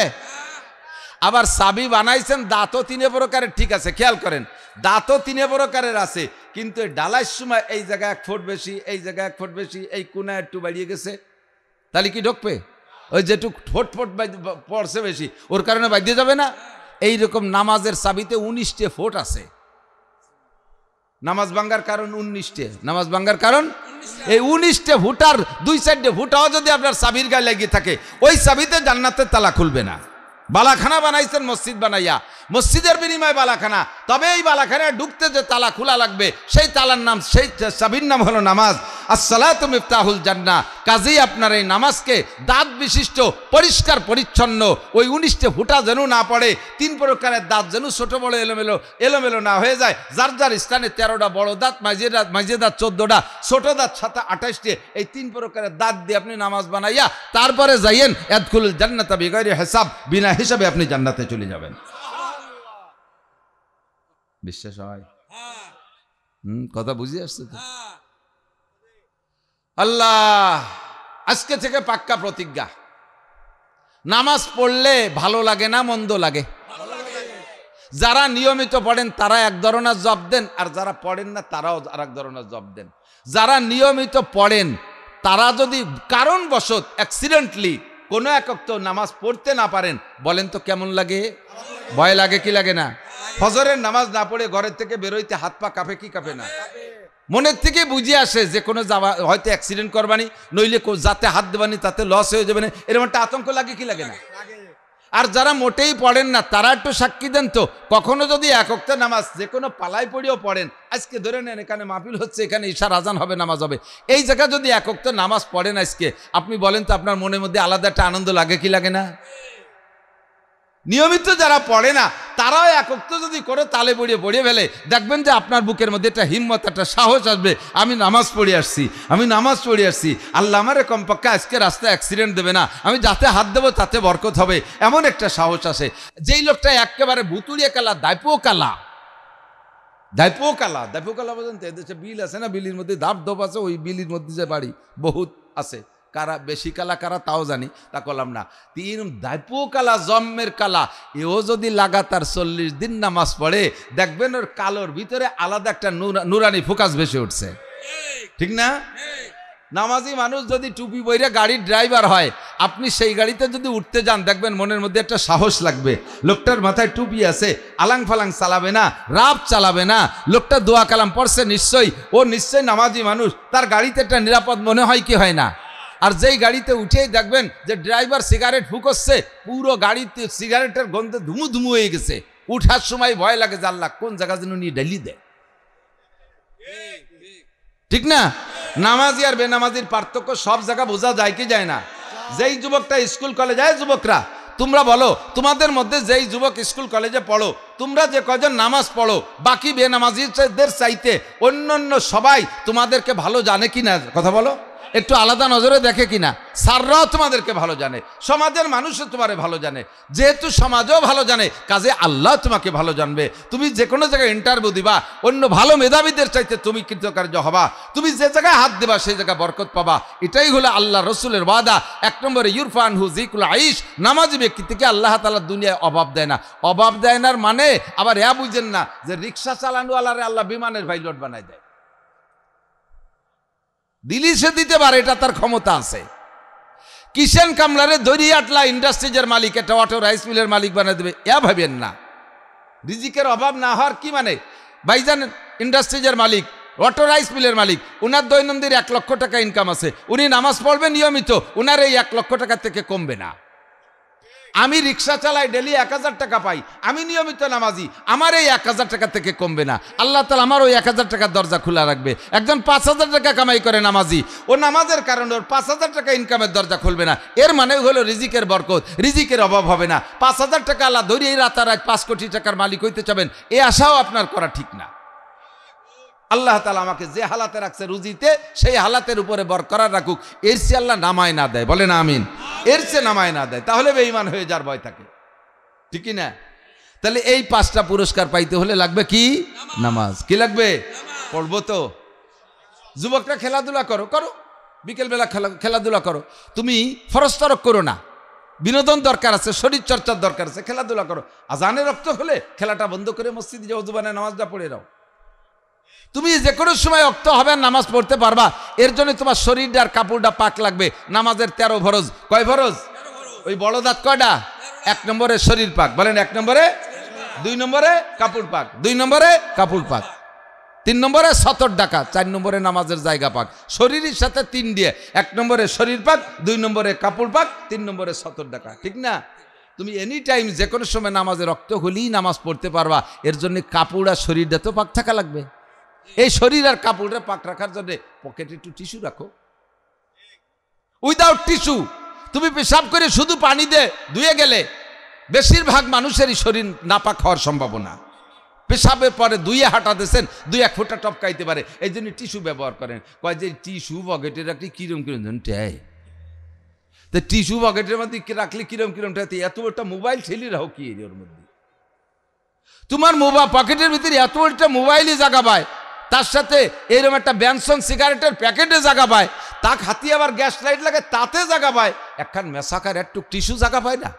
আবার চাবি বানাইছেন, দাঁতও 3 প্রকারের ঠিক আছে, খেয়াল করেন, দাঁতও 3 প্রকারের আছে, কিন্তু ডালার সময় এই জায়গায় 1 ফুট বেশি, এই জায়গায় 1 ফুট বেশি, এই কোনায় একটু বাড়িয়ে গেছে, তাহলে কি ঢুকবে? ওই যেটুক ফুট পড়ছে বেশি, ওর কারণে বাড়িয়ে যাবে না? এইরকম নামাজের চাবিতে 19টে ফুট আছে। নামাজ ভাঙ্গার কারণ 19টে, নামাজ ভাঙ্গার কারণ এই 19টে ফুটার 2-4টে ফুটাও যদি আপনার চাবির গায়ে লেগে থাকে, ওই চাবিতে জান্নাতের তালা খুলবে না। বালাখানা বানাইছেন মসজিদ বানাইয়া, মসজিদের বিনিময়ে বালাখানা, তবে এই বালাখানায় ঢুকতে যে তালা খোলা লাগবে, সেই তালার নাম, সেই চাবির নাম হলো নামাজ। আসসালাতু মিফতাহুল জান্নাহ। কাজেই আপনার এই নামাজকে দাঁত বিশিষ্ট, পরিষ্কার পরিচ্ছন্ন, ওই 19টে ফুটা যেন না পড়ে, 3 প্রকারের দাঁত যেন ছোট বড় এলোমেলো না হয়ে যায়। যার যার স্থানে 13টা বড় দাঁত, মাঝে দাঁত 14টা, ছোট দাঁত 7-28টে, এই 3 প্রকারের দাঁত দিয়ে আপনি নামাজ বানাইয়া তারপরে যাইয়েন ইয়াদখুলুল জান্নাতা বিগাইরি হিসাব, বিনা হিসাবে আপনি জান্নাতে চলে যাবেন। বিশ্বাস হয়? কথা বুঝে আসছে তো? আল্লাহ আজকে থেকে পাক্কা প্রতিজ্ঞা, নামাজ পড়লে ভালো লাগে না মন্দ লাগে? যারা নিয়মিত পড়েন তারা এক ধরনের জব দেন, আর যারা পড়েন না তারাও আর এক ধরনের জব দেন। যারা নিয়মিত পড়েন তারা যদি কারণবশত অ্যাক্সিডেন্টলি কোনো এক ওয়াক্ত নামাজ পড়তে না পারেন, বলেন তো কেমন লাগে? ভয় লাগে কি লাগে না? ফজরের নামাজ না পড়ে ঘরের থেকে বেরোইতে হাত পা কাঁপে কি কাঁপে না? মনের থেকে বুঝে আসে যে কোনো যাওয়া হয়তো অ্যাক্সিডেন্ট করবানি, নইলে যাতে হাত দেবানি, তাতে লস হয়ে যাবে না, এরকম একটা আতঙ্ক লাগে কি লাগে না? আর যারা মোটেই পড়েন না তারা একটু সাক্ষী দেন তো, কখনো যদি এক ওয়াক্ত নামাজ যে কোনো পালাই পড়িও পড়েন, আজকে ধরে নেন এখানে মাহফিল হচ্ছে, এখানে ঈশার আজান হবে, নামাজ হবে, এই জায়গায় যদি এক ওয়াক্ত নামাজ পড়েন আজকে, আপনি বলেন তো আপনার মনের মধ্যে আলাদা একটা আনন্দ লাগে কি লাগে না? নিয়মিত যারা পড়ে না তারাও এক ওয়াক্ত যদি করে তালে পড়িয়ে ফেলে, দেখবেন যে আপনার বুকের মধ্যে একটা হিম্মত, একটা সাহস আসবে, আমি নামাজ পড়ে আসছি, আল্লাহ আমারে কমপক্ষে আজকে রাস্তায় অ্যাক্সিডেন্ট দেবে না, আমি যাতে হাত দেবো তাতে বরকত হবে, এমন একটা সাহস আসে। যেই লোকটা একেবারে ভুতুড়িয়ে কালা, দাইপো কালা বলেন তো, এদেশে বিল আছে না, বিলির মধ্যে ধাপ ধপ আছে, ওই বিলির মধ্যে যে বাড়ি বহুত আছে, কারা বেশি কালা কারা তাও জানি, তা করলাম না। তিন দাইপো কালা, জন্মের কালা, এও যদি লাগাতার 40 দিন নামাজ পড়ে, দেখবেন ওর কালোর ভিতরে আলাদা একটা নুরানি ফোকাস ভেসে উঠছে, ঠিক না? নামাজি মানুষ যদি টুপি বইরে গাড়ির ড্রাইভার হয়, আপনি সেই গাড়িতে যদি উঠতে যান, দেখবেন মনের মধ্যে একটা সাহস লাগবে। লোকটার মাথায় টুপি আছে, আলাং ফালাং চালাবে না, রাব চালাবে না, লোকটা দোয়া কালাম পড়ছে, নিশ্চয়ই নামাজি মানুষ, তার গাড়িতে একটা নিরাপদ মনে হয় কি হয় না? আর যেই গাড়িতে উঠেই দেখবেন যে ড্রাইভার সিগারেট ফুকোচ্ছে, পুরো গাড়িতে সিগারেটের গন্ধে ধুমু হয়ে গেছে, উঠার সময় ভয় লাগে যে আল্লাহ কোন জায়গা যেন নিয়ে ডেলি দেয়, ঠিক না? নামাজি আর বেনামাজির পার্থক্য সব জায়গা বোঝা যায় কি যায় না? যেই যুবকটা স্কুল কলেজে যায়, যুবকরা তোমরা বলো, তোমাদের মধ্যে যেই যুবক স্কুল কলেজে পড়ো, তোমরা যে কজন নামাজ পড়ো, বাকি বেনামাজিদের চাইতে অন্যান্য সবাই তোমাদেরকে ভালো জানে কিনা? কথা বলো, একটু আলাদা নজরে দেখে কিনা? স্যাররাও তোমাদেরকে ভালো জানে, সমাজের মানুষও তোমারে ভালো জানে, যেহেতু সমাজও ভালো জানে, কাজে আল্লাহ তোমাকে ভালো জানবে। তুমি যে কোনো জায়গায় ইন্টারভিউ দিবা, অন্য ভালো মেধাবীদের চাইতে তুমি কৃতকার্য হবা, তুমি যে জায়গায় হাত দেবা সেই জায়গায় বরকত পাবা। এটাই হলো আল্লাহ রসুলের ওয়াদা। 1 নম্বরে ইরফান হু জিকুল আইশ, নামাজি ব্যক্তি থেকে আল্লাহ তাআলা দুনিয়ায় অভাব দেয় না। অভাব দেয় না মানে আবার বুঝেন না যে রিক্সা চালানোওয়ালারে আল্লাহ বিমানের পাইলট বানায় দেয়, দিলি সে দিতে পারে, এটা তার ক্ষমতা আছে। কিষেন কামলারে দরিয়াটলা ইন্ডাস্ট্রিজের মালিক, একটা অটো রাইস মিলের মালিক বানিয়ে দেবে, ভাবেন না। রিজিকের অভাব না হওয়ার কি মানে? ভাইজান ইন্ডাস্ট্রিজের মালিক, অটো রাইস মিলের মালিক, উনার দৈনন্দিন 1 লক্ষ টাকা ইনকাম আছে, উনি নামাজ পড়বে নিয়মিত, উনার এই 1 লক্ষ টাকা থেকে কমবে না। আমি রিক্সা চালাই, ডেলি 1000 টাকা পাই, আমি নিয়মিত নামাজি, আমার এই 1000 টাকা থেকে কমবে না। আল্লাহ তাআলা আমার ওই 1000 টাকার দরজা খোলা রাখবে। একজন 5000 টাকা কামাই করে নামাজি, ও নামাজের কারণে ওর 5000 টাকা ইনকামের দরজা খুলবে না। এর মানে হলো রিজিকের বরকত, রিজিকের অভাব হবে না। 5000 টাকা আল্লাহ ধরিয়ে রাতারাত 5 কোটি টাকার মালিক হইতে চাবেন, এই আশাও আপনার করা ঠিক না। আল্লাহ তাআলা আমাকে যে হালাতে রাখছে রুজিতে, সেই হালাতের উপরে বরকরার রাখুক, এর চেয়ে আল্লাহ নামায় না দেয়, বলেন আমিন। এর চেয়ে নামায় না দেয়, তাহলে বেঈমান হয়ে যার ভয় থাকে, ঠিকই না? তাহলে এই 5টা পুরস্কার পাইতে হলে লাগবে কি? নামাজ। কি লাগবে? পড়বো তো। যুবকরা খেলাধুলা করো, বিকেলবেলা খেলাধুলা করো, তুমি ফরজ তরক করো না, বিনোদন দরকার আছে, শরীর চর্চার দরকার আছে, খেলাধুলা করো। আজানের রক্ত হলে খেলাটা বন্ধ করে মসজিদে যাও, ওযু বানায় নামাজটা পড়ে নাও। তুমি যে কোনো সময় অক্ত হবে নামাজ পড়তে পারবা, এর জন্য তোমার শরীরটা আর কাপড়টা পাক লাগবে। নামাজের 13 ফরজ। কয় ফরজ? ওই বড় দাঁত কয়টা? 1 নম্বরে শরীর পাক, বলেন 1 নম্বরে, 2 নম্বরে কাপড় পাক, 2 নম্বরে কাপড় পাক, 3 নম্বরে সতর ডাকা, 4 নম্বরে নামাজের জায়গা পাক। শরীরের সাথে 3 দিয়ে, 1 নম্বরে শরীর পাক, 2 নম্বরে কাপড় পাক, 3 নম্বরে সতর ডাকা, ঠিক না? তুমি এনি টাইম যে কোনো সময় নামাজে রক্ত হলেই নামাজ পড়তে পারবা। এর জন্য কাপড় আর শরীরটা তো পাক থাকা লাগবে। এই শরীর আর কাপড়ে পাক রাখার জন্য পকেটে একটু টিস্যু রাখো। উইদাউট টিস্যু তুমি পেশাব করে শুধু পানি দিয়ে ধুয়ে গেলে বেশিরভাগ মানুষেরই শরীর নাপাক হওয়ার সম্ভাবনা। পেশাবের পরে ধুয়ে হাঁটা দিয়েছেন, 2-1 ফোঁটা টপকাইতে পারে, এই জন্য টিস্যু ব্যবহার করেন। কয় যে টিস্যু পকেটে রাখলে কিরম টাই, তো টিস্যু পকেটের মধ্যে রাখলে কিরম টাই, এত একটা মোবাইল ঠেলি রাখো কি ওর মধ্যে? তোমার পকেটের ভিতরে এত একটা মোবাইলই জায়গা পায়, তার সাথে এরকম একটা ব্যানসন সিগারেটের প্যাকেটে জায়গা পায়, তাক হাতি আবার গ্যাস লাইট লাগে তাতে জায়গা পায়, একখান মেসাকার একটু টিস্যু জায়গা পায় না?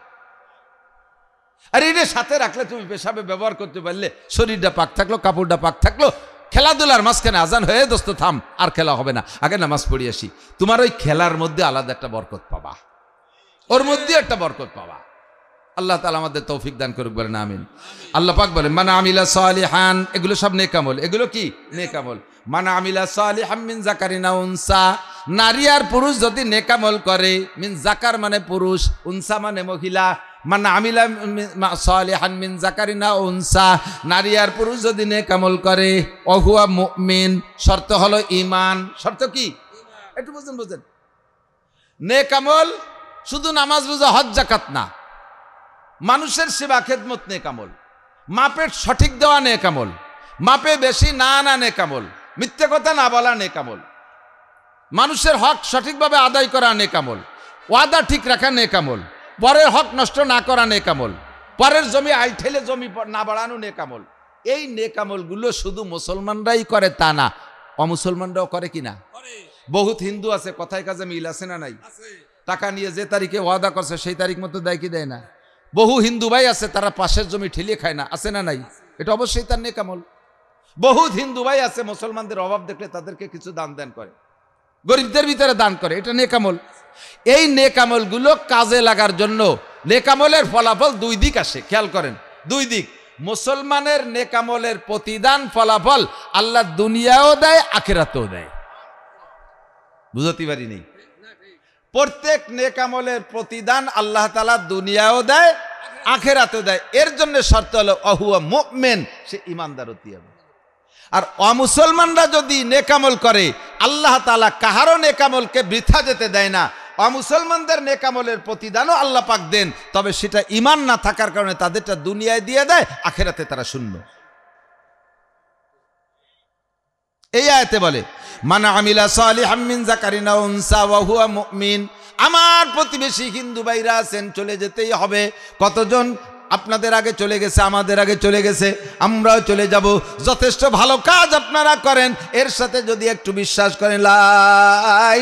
আর এটা সাথে রাখলে তুমি পেশাবে ব্যবহার করতে পারলে শরীরটা পাক থাকলো, কাপড়টা পাক থাকলো। খেলাধুলার মাঝখানে আজান হয়ে দোস্ত থাম, আর খেলা হবে না, আগে নামাজ পড়ি আসি। তোমার ওই খেলার মধ্যে আলাদা একটা বরকত পাবা, ওর মধ্যে একটা বরকত পাবা। আল্লাহ তাআলা আমাদের তৌফিক দান করুক, বলেন আমিন। আল্লাহ পাক বলেন মান আমিলা সালিহান, এগুলো সব নেক আমল। এগুলো কি? নেক আমল। মান আমিলা সালিহাম মিন যাকারিন আও উনসা, নারী আর পুরুষ যদি নেক আমল করে, মিন যাকার মানে পুরুষ, উনসা মানে মহিলা। মান আমিলা সালিহান মিন যাকারিন আও উনসা, নারী আর পুরুষ যদি নেক আমল করে, ওহুয়া মুমিন, শর্ত হলো ঈমান। শর্ত কি? একটু বুঝেন। নেক আমল শুধু নামাজ রোজা হজ যাকাত না, মানুষের সেবা খেদমত নেক আমল। মাপের সঠিক দেওয়া নেক আমল, মাপে বেশি না আনা নেক আমল, মিথ্যে কথা না বলা নেক আমল, মানুষের হক সঠিকভাবে আদায় করা নেক আমল, ওয়াদা ঠিক রাখা নেক আমল, পরের হক নষ্ট না করা নেক আমল, পরের জমি আইল ঠেলে জমি না বাড়ানো নেক আমল। এই নেক আমলগুলো শুধু মুসলমানরাই করে তা না, অমুসলমানরাও করে কিনা? বহুত হিন্দু আছে, কথায় কাজে মিল আছে না নাই? টাকা নিয়ে যে তারিখে ওয়াদা করছে সেই তারিখ মতো দেয় কি দেয় না? বহু হিন্দু ভাই আছে, তারা পাশের জমি ঠেলিয়ে খায় না, আছে না নাই? এটা অবশ্যই তার নেক আমল। বহুত হিন্দু ভাই আছে, মুসলমানদের অভাব দেখলে তাদেরকে কিছু দান দেন করে, গরিবদের ভিতরে দান করে, এটা নেক আমল। এই নেক আমলগুলো কাজে লাগার জন্য নেক আমলের ফলাফল দুই দিক আসে, খেয়াল করেন, দুই দিক। মুসলমানের নেক আমলের প্রতিদান ফলাফল আল্লাহ দুনিয়াও দেয়, আখিরাতেও দেয়। বুঝতে পারি নেই? প্রত্যেক নেক আমলের প্রতিদান আল্লাহ তাআলা দুনিয়াও দেয়, আখিরাতেও দেয়। এর জন্য শর্ত হলো অহুয়া মুমিন, সে ঈমানদার হতে হবে। আর অমুসলমানরা যদি নেক আমল করে, আল্লাহ তাআলা কাহারও নেক আমলকে বৃথা যেতে দেয় না। অমুসলমানদের নেক আমলের প্রতিদানও আল্লাহ পাক দেন, তবে সেটা ঈমান না থাকার কারণে তাদেরটা দুনিয়ায় দিয়ে দেয়, আখিরাতে তারা শূন্য। এই আয়াতে বলে মান আমিলা সালিহাম মিন যাকারিন আও উনসা ওয়া হুয়া মুমিন। আমার প্রতিবেশী হিন্দু ভাইরা আছেন, চলে যেতেই হবে। কতজন আপনাদের আগে চলে গেছে, আমাদের আগে চলে গেছে, আমরাও চলে যাব। যথেষ্ট ভালো কাজ আপনারা করেন, এর সাথে যদি একটু বিশ্বাস করেন লা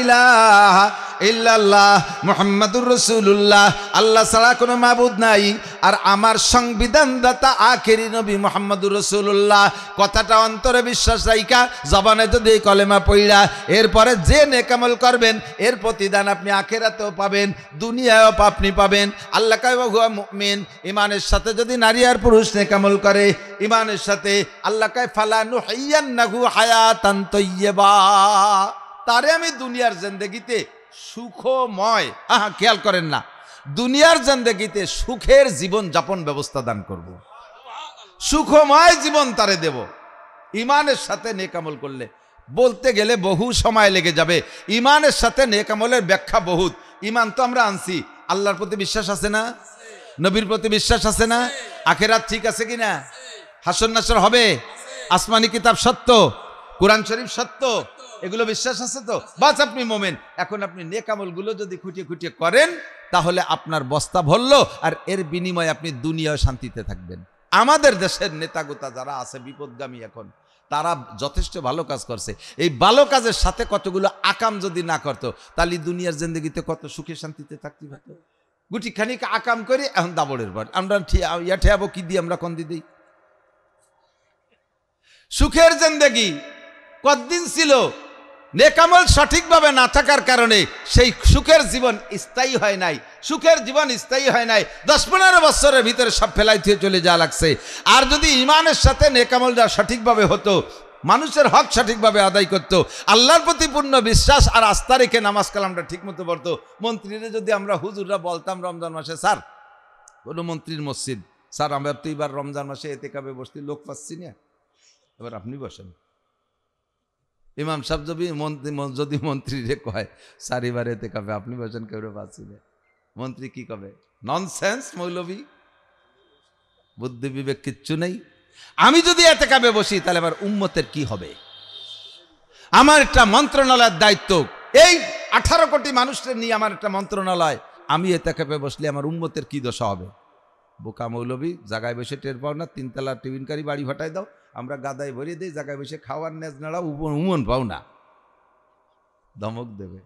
ইলাহা ইল্লাল্লাহ মুহাম্মাদুর রাসূলুল্লাহ, আল্লাহ ছাড়া কোনো মাবুদ নাই, আর আমার সংবিধানদাতা আখেরি নবী মুহাম্মাদুর রাসূলুল্লাহ, কথাটা অন্তরে বিশ্বাস রাইখা জবানে যদি এই কলেমা পড়া, এরপরে যে নেক আমল করবেন এর প্রতিদান আপনি আখিরাতেও পাবেন, দুনিয়ায়ও আপনি পাবেন। আল্লাহ কয় ওয়া হুয়া মুমিন, ঈমানের সাথে যদি নারী আর পুরুষ নেক আমল করে, ঈমানের সাথে আল্লাহ কয় ফালা নুহিয়ান্নাহু হায়াতান তাইয়্যিবা, তারে আমি দুনিয়ার জিন্দেগিতে সুখময়, খেয়াল করেন না, দুনিয়ার জিন্দেগিতে সুখের জীবন যাপন ব্যবস্থা দান করব, সুখময় জীবন তারে দেব। ঈমানের সাথে নেক আমল করলে, বলতে গেলে বহু সময় লেগে যাবে। ঈমানের সাথে নেক আমলের ব্যাখ্যা বহুত। ঈমান তো আমরা আনছি, আল্লাহর প্রতি বিশ্বাস আছে না? নবীর প্রতি বিশ্বাস আছে না? আখিরাত ঠিক আছে কিনা? হাসর নাসর হবে, আসমানি কিতাব সত্য, কোরআন শরীফ সত্য, এগুলো বিশ্বাস আছে তো? বাস আপনি মোমেন। এখন আপনি নেক আমলগুলো যদি খুঁটিয়ে খুঁটিয়ে করেন, তাহলে আপনার বস্তা ভরল, আর এর বিনিময়ে আপনি দুনিয়ায় শান্তিতে থাকবেন। আমাদের দেশের নেতাগোতা যারা আছে বিপদগামী, এখন তারা যথেষ্ট ভালো কাজ করছে। এই ভালো কাজের সাথে কতগুলো আকাম যদি না করতো, তাহলে দুনিয়ার জিন্দগিতে কত সুখে শান্তিতে থাকতে পারতো। গুটি খানিক আকাম করি, এখন দাবড়ের পর আমরা ইয়া ঠেয়াবো কি দিয়ে, আমরা কন্দি দিই। সুখের জিন্দগি কতদিন ছিল? নেক আমল সঠিকভাবে না থাকার কারণে সেই সুখের জীবন স্থায়ী হয় নাই। সুখের জীবন স্থায়ী হয় নাই, 10-15 বছরের ভিতরে সব ফেলাই দিয়ে চলে যাওয়া লাগছে। আর যদি ঈমানের সাথে নেক আমলটা সঠিকভাবে হতো, মানুষের হক সঠিকভাবে আদায় করতো, আল্লাহর প্রতি পূর্ণ বিশ্বাস আর আস্থা রেখে নামাজ কালামটা ঠিক মতো পড়তো। মন্ত্রীরা যদি আমরা হুজুররা বলতাম রমজান মাসে, স্যার কোনো মন্ত্রীর মসজিদ, স্যার আমরা তো এবার রমজান মাসে এতেকাবে বসতে লোক পাচ্ছি না, এবার আপনি বসেন। ইমাম সাহেব যদি মন্ত্রীরে কয় স্যার এবার এতেকাবে আপনি বসেন, কেউ পাচ্ছি না, মন্ত্রী কি কবে? ননসেন্স মৌলবী, বুদ্ধি বিবেক কিচ্ছু নেই। আমি যদি এতেকাবে বসি, তাহলে আবার উম্মতের কি হবে? আমার একটা মন্ত্রণালয়ের দায়িত্ব, এই 18 কোটি মানুষের নিয়ে আমার একটা মন্ত্রণালয়, আমি এতেকাবে বসলে আমার উম্মতের কি দশা হবে? বোকা মৌলবী, জায়গায় বসে টের পাও না, 3 তলা টিফিনকারী বাড়ি ফাটাই দাও, আমরা গাদায় ভরিয়ে দিই, জায়গায় বসে খাওয়ার নেজ নাড়া উমন পাও না, ধমক দেবে।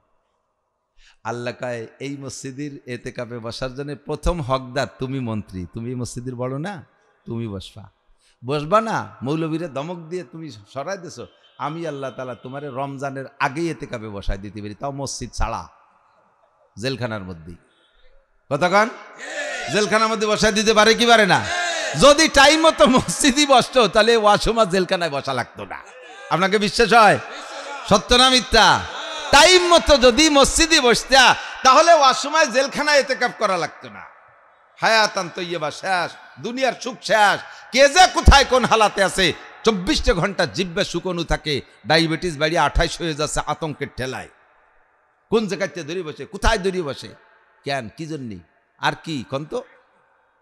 আল্লাহ কয় এই মসজিদের এতেকাবে বসার জন্য প্রথম হকদার তুমি মন্ত্রী, তুমি এই মসজিদের বড় না, তুমি বসবা না। মৌলবীরে ধমক দিয়ে তুমি সরাই দিছো, আমি আল্লাহ তাআলা তোমারে রমজানের আগেই এতেকাবে বসাই দিতে পারি, তাও মসজিদ ছাড়া, জেলখানার মধ্যে। কতক্ষণ জেলখানার মধ্যে বসাই দিতে পারে কি পারে না? যদি টাইম মতো মসজিদই বসতো, তাহলে ওয়াসমা জেলখানায় বসা লাগতো না। আপনাকে বিশ্বাস হয়? সত্য না মিথ্যা? টাইম মতো যদি মসজিদে বসতা, তাহলে ওয়াসময় জেলখানায় এতেকাব করা লাগতো না। হায়াতান তাইয়্যিবা শেষ, দুনিয়ার সুখ শেষ। কে যে কোথায় কোন হালাতে আছে, 24টা ঘন্টা জিহ্বা শুকনো থাকে, ডায়াবেটিস বাড়িয়ে 28 হয়ে যাচ্ছে আতঙ্কের ঠেলায়। কোন জায়গাতে দড়িয়ে বসে, কোথায় দড়িয়ে বসে, কেন, কি জন্যে, আর কি কন্ত?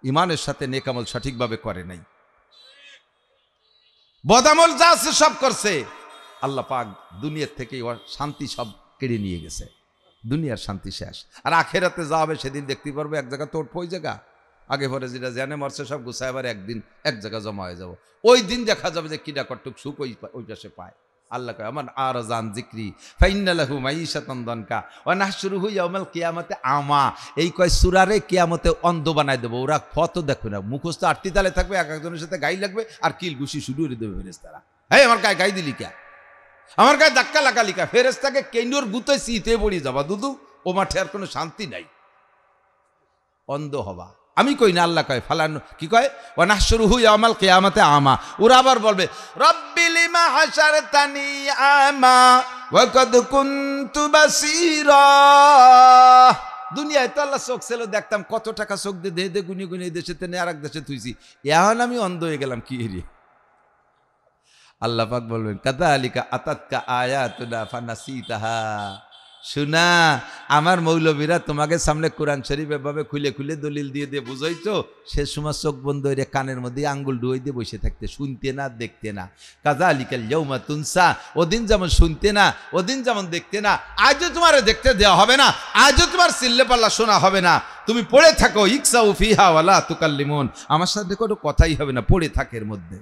ঈমানের সাথে নেক আমল সঠিকভাবে করে নাই, বদামল যা আছে সব করছে, আল্লাহ পাক দুনিয়ার থেকে শান্তি সব কেড়ে নিয়ে গেছে, দুনিয়ার শান্তি শেষ। আর আখেরাতে যা হবে সেদিন দেখতে পারবো, এক জায়গা তোর ওই জায়গা আগে পরে যেটা জেনে মরছে সব গুছায় আবার একদিন এক জায়গা জমা হয়ে যাব। ওই দিন দেখা যাবে যে কিডা কটুক সুখ ওই পাশে পায়। আল্লাহ কয় আমার আর জান জিক্রি ফাইন্নালাহু মাইশাতান দানকা ওয়া নাহশুরুহু ইয়াউমাল কিয়ামাতি আমা। এই কয় সূরারে কিয়ামতে অন্ধ বানাই দেব। ওরা ফটো দেখবে না, মুখস্থ আটটি তালে থাকবে, এক একজনের সাথে গাই লাগবে আর কিল ঘুষি শুরু করে দেবে ফেরেশতারা। এই আমার গায়ে গাই দিলি কে, আমার গায়ে ধাক্কা লাগালি কা, ফেরেশতাকে কেন্দ্র গুতে শীতে পড়ি যাবা দুদু, ও মাঠে আর কোনো শান্তি নাই, অন্ধ হবা। আমি কই না, আল্লাহ কয় ফালান কি কয় ওয়া নাহশুরুহু ইয়াউমাল কিয়ামাতি আমা। ওরা আবার বলবে রব্বি লিমা হাশারতানি আমা ওয়া কাদ কুনতু বাসীরা। দুনিয়ায় তো আল্লাহ চোখ ছিল, দেখতাম কত টাকা চোখ দিয়ে দে গুনি গুনি দেশে তেনে আর এক দেশে থুইছি, এখন আমি অন্ধ হয়ে গেলাম কি রে। আল্লাহ পাক বলবেন কাযালিকা আতাতকা আয়াতুনা ফানাসিতাহা। শোনা, আমার মৌলবীরা তোমাকে সামনে কোরআন শরীফ এভাবে খুলে খুলে দলিল দিয়ে দিয়ে বুঝাইতো, সে সময় চোখ বন্ধ হয়ে কানের মধ্যে আঙ্গুল ডুয়ে দিয়ে বসে থাকতে, শুনতে না দেখতে না। কাযালিকাল ইয়াউমা তুনসা, ওদিন যেমন শুনতে না, ওদিন যেমন দেখতে না, আজও তোমার দেখতে দেওয়া হবে না, আজও তোমার চিল্লে পাল্লা শোনা হবে না। তুমি পড়ে থাকো ইকসাউ ফিহা ওয়ালা তুকাল্লিমুন, আমার সাথে কোনো কথাই হবে না, পড়ে থাকের মধ্যে।